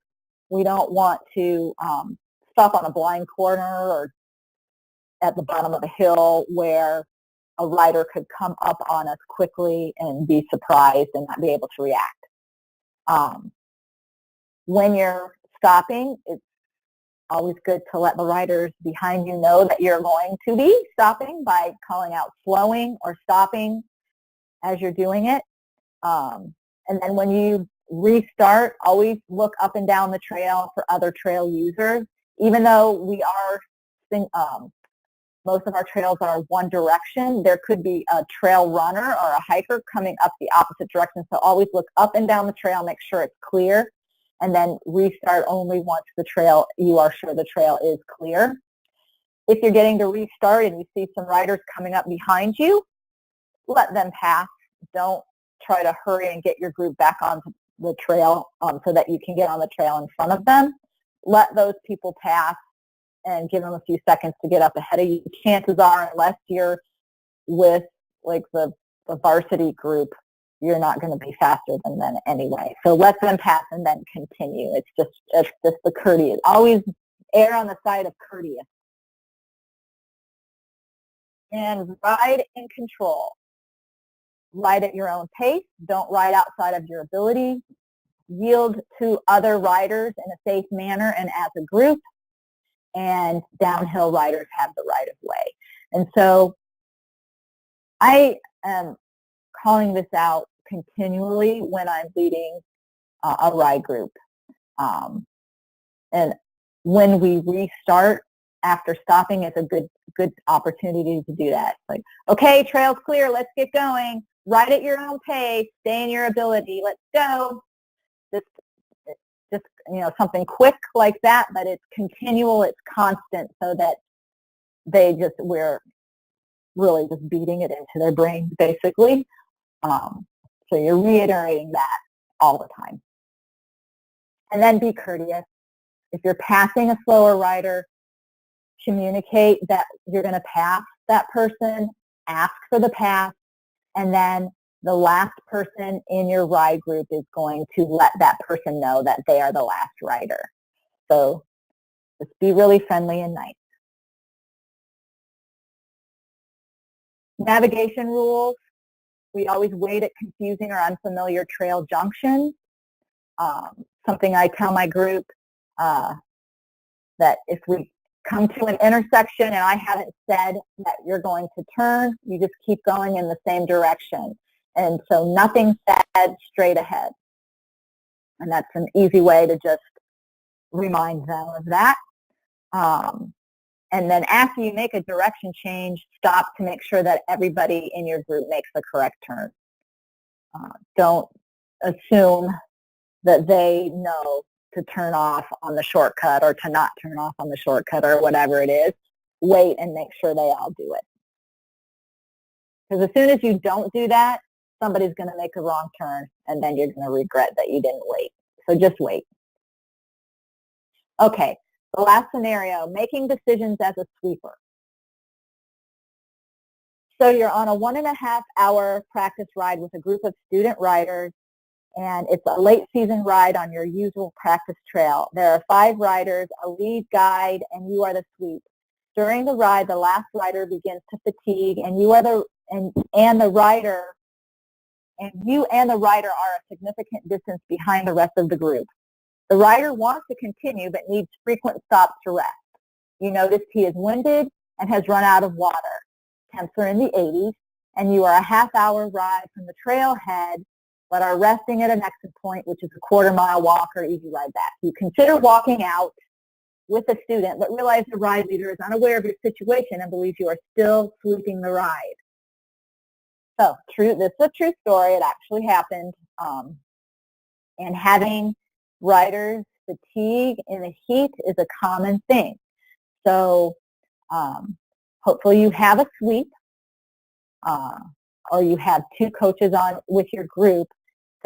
We don't want to stop on a blind corner or at the bottom of a hill where a rider could come up on us quickly and be surprised and not be able to react. When you're stopping, it's always good to let the riders behind you know that you're going to be stopping by calling out slowing or stopping as you're doing it. And then when you restart, always look up and down the trail for other trail users. Even though we are, most of our trails are one direction, there could be a trail runner or a hiker coming up the opposite direction. So always look up and down the trail, make sure it's clear, and then restart only once you are sure the trail is clear. If you're getting to restart and you see some riders coming up behind you, let them pass. Don't try to hurry and get your group back onto the trail so that you can get on the trail in front of them. Let those people pass and give them a few seconds to get up ahead of you. Chances are, unless you're with like the varsity group, you're not going to be faster than them anyway. So let them pass and then continue. It's just the courteous. Always err on the side of courteous. And ride in control. Ride at your own pace. Don't ride outside of your ability. Yield to other riders in a safe manner and as a group. And downhill riders have the right of way. And so I am calling this out continually when I'm leading a ride group. And when we restart after stopping is a good opportunity to do that. Like, okay, trail's clear, let's get going. Ride at your own pace, stay in your ability, let's go. Just something quick like that, but it's continual, it's constant, so that we're really just beating it into their brains, basically. So you're reiterating that all the time. And then be courteous. If you're passing a slower rider, communicate that you're going to pass that person, ask for the pass, and then the last person in your ride group is going to let that person know that they are the last rider. So just be really friendly and nice. Navigation rules. We always wait at confusing or unfamiliar trail junctions. Something I tell my group, that if we come to an intersection and I haven't said that you're going to turn, you just keep going in the same direction. And so nothing said, straight ahead. And that's an easy way to just remind them of that. And then after you make a direction change, stop to make sure that everybody in your group makes the correct turn. Don't assume that they know to turn off on the shortcut or to not turn off on the shortcut or whatever it is. Wait and make sure they all do it. Because as soon as you don't do that, somebody's going to make a wrong turn, and then you're going to regret that you didn't wait. So just wait. Okay, the last scenario, making decisions as a sweeper. So you're on a 1.5-hour practice ride with a group of student riders, and it's a late season ride on your usual practice trail. There are 5 riders, a lead guide, and you are the sweep. During the ride, the last rider begins to fatigue, and you and the rider are a significant distance behind the rest of the group. The rider wants to continue but needs frequent stops to rest. You notice he is winded and has run out of water. Temps are in the 80s, and you are a half-hour ride from the trailhead but are resting at an exit point, which is a quarter-mile walk or easy ride back. You consider walking out with a student, but realize the ride leader is unaware of your situation and believes you are still sweeping the ride. So, this is a true story. It actually happened. And having riders fatigue in the heat is a common thing. So, hopefully you have a sweep, or you have 2 coaches on with your group,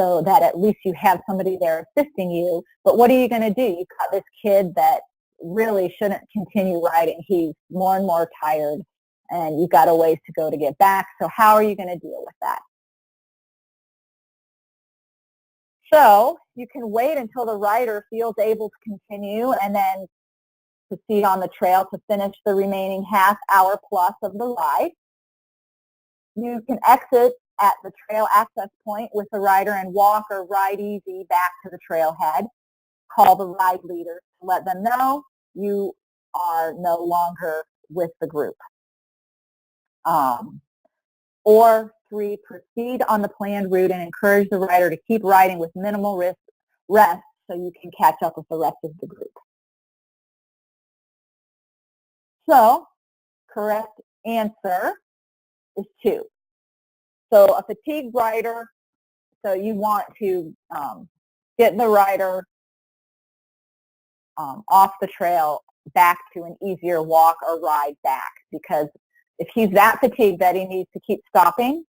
so that at least you have somebody there assisting you. But what are you going to do? You've got this kid that really shouldn't continue riding. He's more and more tired, and you've got a ways to go to get back. So how are you going to deal with that? So you can wait until the rider feels able to continue and then proceed on the trail to finish the remaining half-hour plus of the ride. You can exit at the trail access point with the rider and walk or ride easy back to the trailhead. Call the ride leader to let them know you are no longer with the group. Or 3, proceed on the planned route and encourage the rider to keep riding with minimal rest so you can catch up with the rest of the group. So, correct answer is 2. So a fatigued rider, so you want to get the rider off the trail back to an easier walk or ride back, because if he's that fatigued that he needs to keep stopping,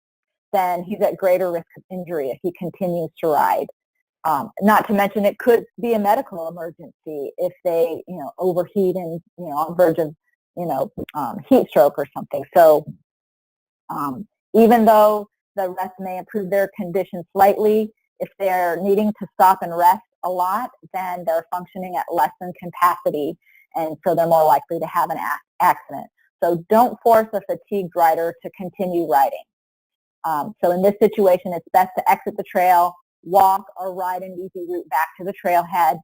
then he's at greater risk of injury if he continues to ride. Not to mention it could be a medical emergency if they, overheat and, on the verge of, heat stroke or something. So even though the rest may improve their condition slightly, if they're needing to stop and rest a lot, then they're functioning at less than capacity, and so they're more likely to have an accident. So don't force a fatigued rider to continue riding. So in this situation, it's best to exit the trail, walk or ride an easy route back to the trailhead.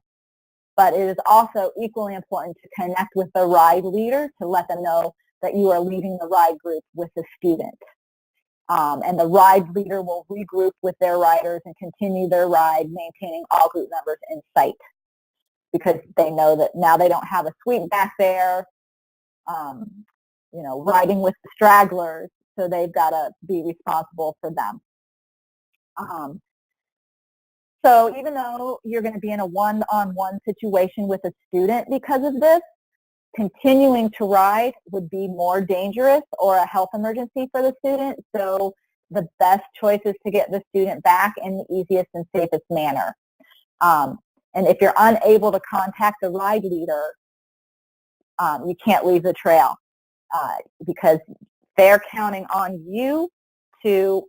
But it is also equally important to connect with the ride leader to let them know that you are leaving the ride group with the student. And the ride leader will regroup with their riders and continue their ride, maintaining all group members in sight. because they know that now they don't have a sweep back there, riding with the stragglers, so they've got to be responsible for them. So even though you're going to be in a one-on-one situation with a student because of this, continuing to ride would be more dangerous or a health emergency for the student. So the best choice is to get the student back in the easiest and safest manner. And if you're unable to contact the ride leader, you can't leave the trail because they're counting on you to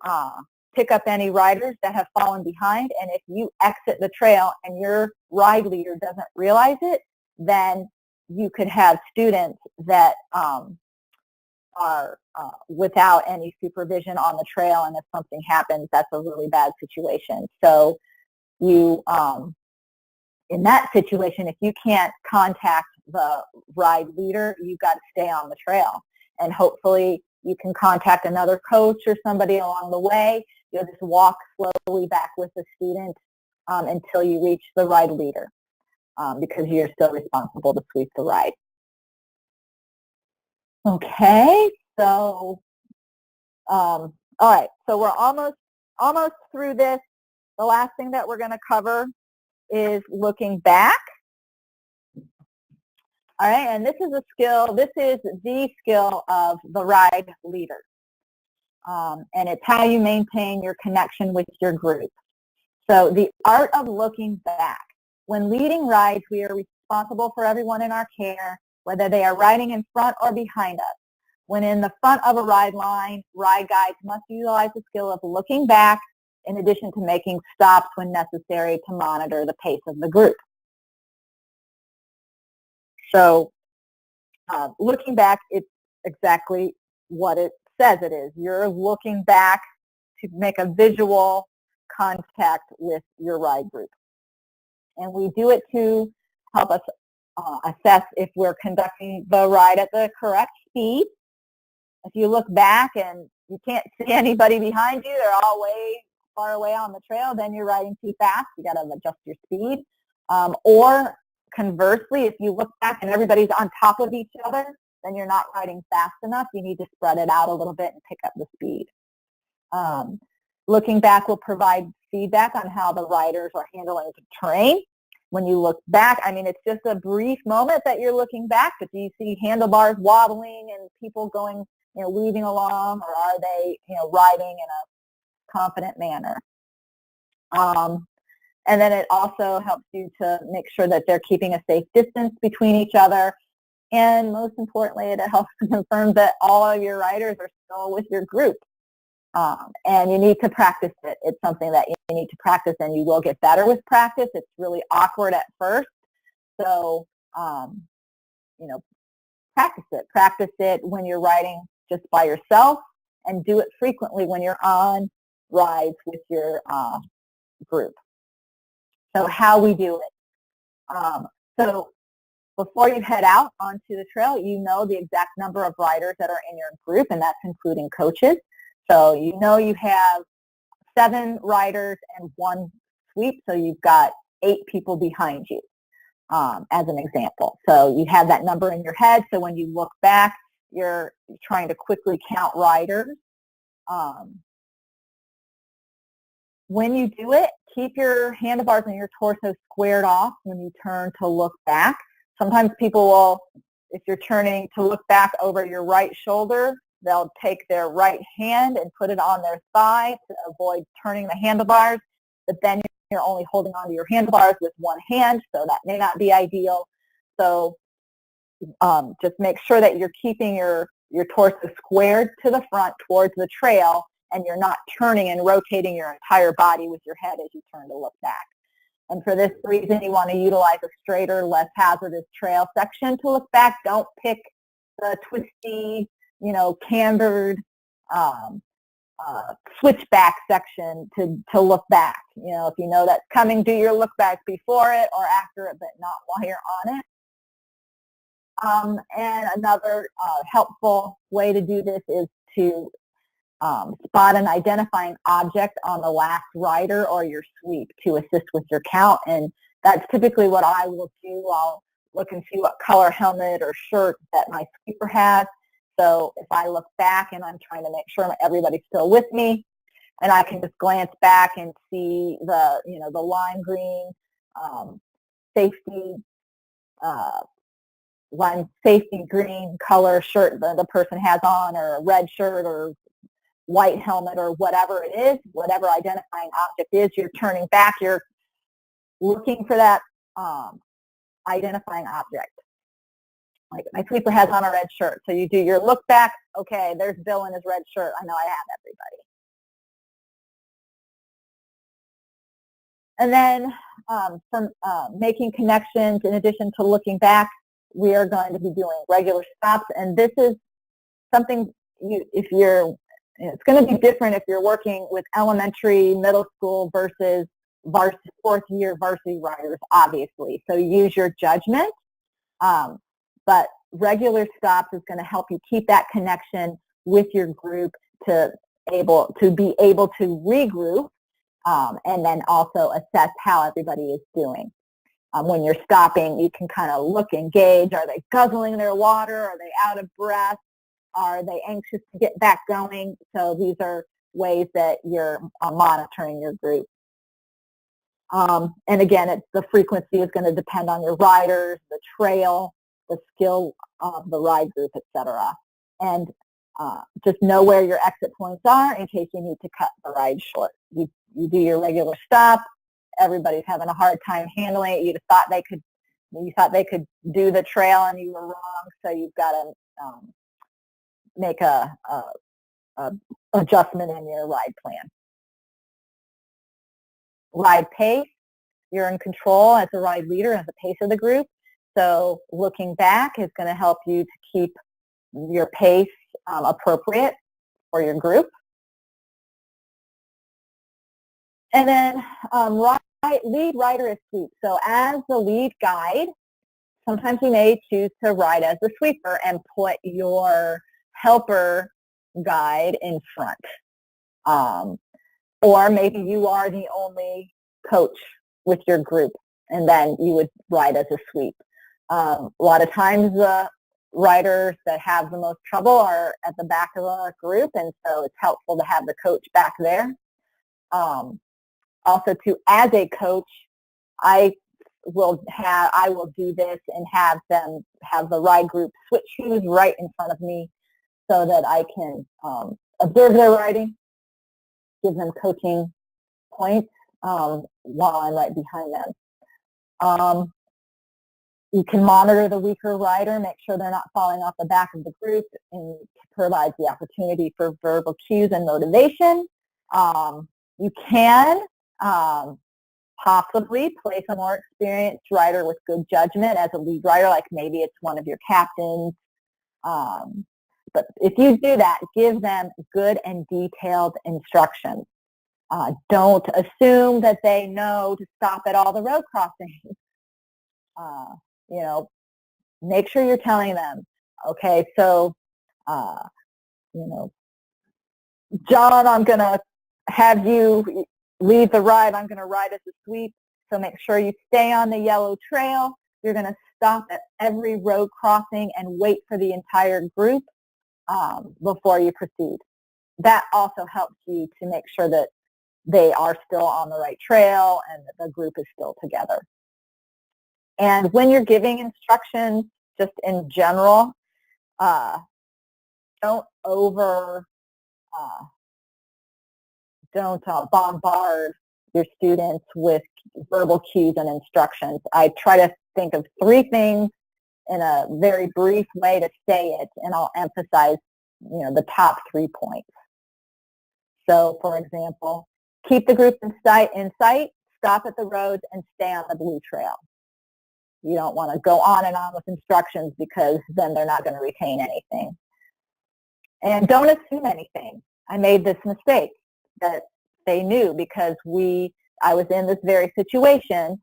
pick up any riders that have fallen behind. And if you exit the trail and your ride leader doesn't realize it, then you could have students that are without any supervision on the trail, and if something happens, that's a really bad situation. So you, in that situation, if you can't contact the ride leader, you've got to stay on the trail. And hopefully you can contact another coach or somebody along the way. You'll just walk slowly back with the student until you reach the ride leader, because you're still responsible to sweep the ride. Okay, so, all right, so we're almost through this. The last thing that we're going to cover is looking back. All right, and this is a skill, this is the skill of the ride leader. And it's how you maintain your connection with your group. So the art of looking back. When leading rides, we are responsible for everyone in our care, whether they are riding in front or behind us. When in the front of a ride line, ride guides must utilize the skill of looking back in addition to making stops when necessary to monitor the pace of the group. So looking back, it's exactly what it says it is. You're looking back to make a visual contact with your ride group. And we do it to help us assess if we're conducting the ride at the correct speed. If you look back and you can't see anybody behind you, they're all way far away on the trail, then you're riding too fast. You got to adjust your speed. Or conversely, if you look back and everybody's on top of each other, then you're not riding fast enough. You need to spread it out a little bit and pick up the speed. Looking back will provide feedback on how the riders are handling the terrain. When you look back, I mean, it's just a brief moment that you're looking back, but do you see handlebars wobbling and people going, weaving along, or are they, riding in a confident manner? And then it also helps you to make sure that they're keeping a safe distance between each other. And most importantly, it helps to confirm that all of your riders are still with your group. And you need to practice it. It's something that you need to practice, and you will get better with practice. It's really awkward at first. So, practice it. Practice it when you're riding just by yourself, and do it frequently when you're on rides with your group. So how we do it. So before you head out onto the trail, you know the exact number of riders that are in your group, and that's including coaches. So you know you have 7 riders and 1 sweep, so you've got 8 people behind you, as an example. So you have that number in your head, so when you look back, you're trying to quickly count riders. When you do it, keep your handlebars and your torso squared off when you turn to look back. Sometimes people will, if you're turning to look back over your right shoulder, they'll take their right hand and put it on their thigh to avoid turning the handlebars, but then you're only holding onto your handlebars with one hand, so that may not be ideal. So just make sure that you're keeping your torso squared to the front towards the trail, and you're not turning and rotating your entire body with your head as you turn to look back. And for this reason, you want to utilize a straighter, less hazardous trail section to look back. Don't pick the twisty, cambered switchback section to look back. If you know that's coming, do your look back before it or after it, but not while you're on it. And another helpful way to do this is to spot an identifying object on the last rider or your sweep to assist with your count. And That's typically what I will do. I'll look and see what color helmet or shirt that my sweeper has. So if I look back and I'm trying to make sure everybody's still with me, and I can just glance back and see the, the lime green safety safety green color shirt that the person has on, or a red shirt or white helmet or whatever it is, whatever identifying object is, you're turning back, you're looking for that identifying object. Like my sweeper has on a red shirt, so you do your look back, okay, there's Bill in his red shirt, I know I have everybody. And then from making connections, in addition to looking back, we are going to be doing regular stops, and this is something it's going to be different if you're working with elementary, middle school versus fourth year varsity riders, obviously. So use your judgment, but regular stops is going to help you keep that connection with your group to be able to regroup, and then also assess how everybody is doing. When you're stopping, you can kind of look and gauge, are they guzzling their water? Are they out of breath? Are they anxious to get back going? So these are ways that you're monitoring your group. And again, the frequency is going to depend on your riders, the trail, the skill of the ride group, etc. And just know where your exit points are in case you need to cut the ride short. You do your regular stop. Everybody's having a hard time handling it. You thought they could do the trail, and you were wrong. So you've got to make a adjustment in your ride plan. Ride pace. You're in control as a ride leader, as the pace of the group. So looking back is going to help you to keep your pace appropriate for your group. And then lead rider is sweep. So as the lead guide, sometimes you may choose to ride as the sweeper and put your helper guide in front. Or maybe you are the only coach with your group, and then you would ride as a sweep. A lot of times the riders that have the most trouble are at the back of our group, and so it's helpful to have the coach back there. Also, as a coach, I will do this and have the ride group switch shoes right in front of me so that I can observe their riding, give them coaching points while I'm right behind them. You can monitor the weaker rider, make sure they're not falling off the back of the group, and provides the opportunity for verbal cues and motivation. You can possibly place a more experienced rider with good judgment as a lead rider, like maybe it's one of your captains. But if you do that, give them good and detailed instructions. Don't assume that they know to stop at all the road crossings. Make sure you're telling them, okay, so, John, I'm going to have you lead the ride. I'm going to ride as a sweep, so make sure you stay on the yellow trail. You're going to stop at every road crossing and wait for the entire group before you proceed. That also helps you to make sure that they are still on the right trail and that the group is still together. And when you're giving instructions, just in general, don't bombard your students with verbal cues and instructions. I try to think of 3 things in a very brief way to say it, and I'll emphasize, the top 3 points. So, for example, keep the group in sight, stop at the roads, and stay on the blue trail. You don't want to go on and on with instructions because then they're not going to retain anything. And don't assume anything. I made this mistake that they knew because I was in this very situation,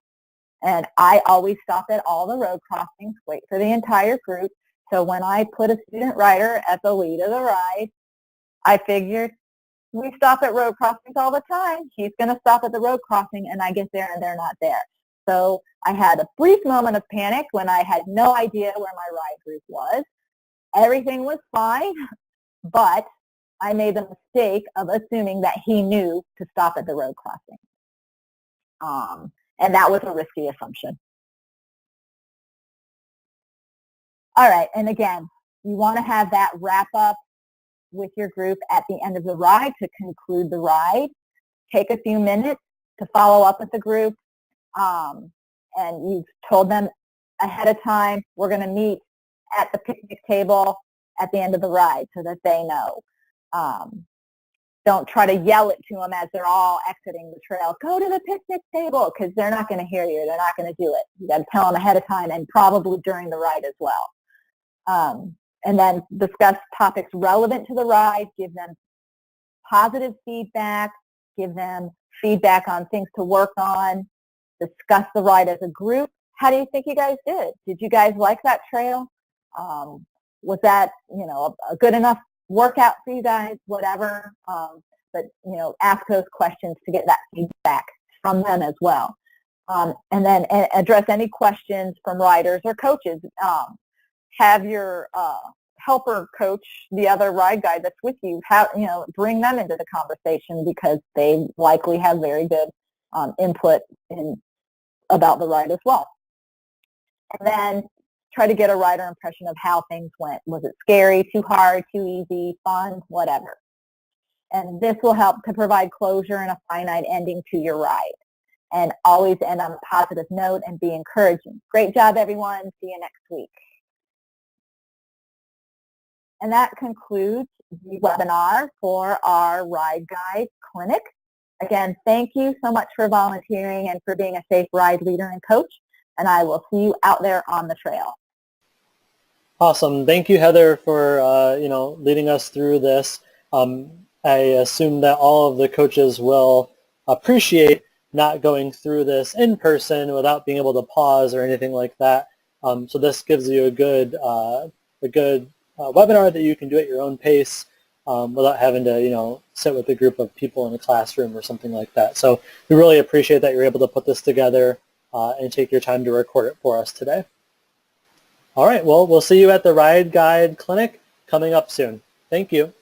and I always stop at all the road crossings, wait for the entire group. So when I put a student rider at the lead of the ride, I figured we stop at road crossings all the time. He's going to stop at the road crossing, and I get there and they're not there. So I had a brief moment of panic when I had no idea where my ride group was. Everything was fine, but I made the mistake of assuming that he knew to stop at the road crossing. And that was a risky assumption. All right, and again, you want to have that wrap up with your group at the end of the ride to conclude the ride. Take a few minutes to follow up with the group, and you've told them ahead of time, we're going to meet at the picnic table at the end of the ride so that they know. Don't try to yell it to them as they're all exiting the trail. Go to the picnic table, because they're not going to hear you. They're not going to do it. You got to tell them ahead of time and probably during the ride as well. And then discuss topics relevant to the ride. Give them positive feedback. Give them feedback on things to work on. Discuss the ride as a group. How do you think you guys did? Did you guys like that trail? Was that, a good enough workout for you guys? Whatever. But, ask those questions to get that feedback from them as well. And then address any questions from riders or coaches. Have your helper coach, the other ride guide that's with you, bring them into the conversation, because they likely have very good input about the ride as well. And then try to get a rider impression of how things went. Was it scary, too hard, too easy, fun, whatever. And this will help to provide closure and a finite ending to your ride. And always end on a positive note and be encouraging. Great job, everyone. See you next week. And that concludes the webinar for our Ride Guide Clinic. Again, thank you so much for volunteering and for being a safe ride leader and coach. And I will see you out there on the trail. Awesome. Thank you, Heather, for leading us through this. I assume that all of the coaches will appreciate not going through this in person without being able to pause or anything like that. So this gives you a good webinar that you can do at your own pace without having to sit with a group of people in a classroom or something like that. So we really appreciate that you're able to put this together and take your time to record it for us today. All right, well, we'll see you at the Ride Guide Clinic coming up soon. Thank you.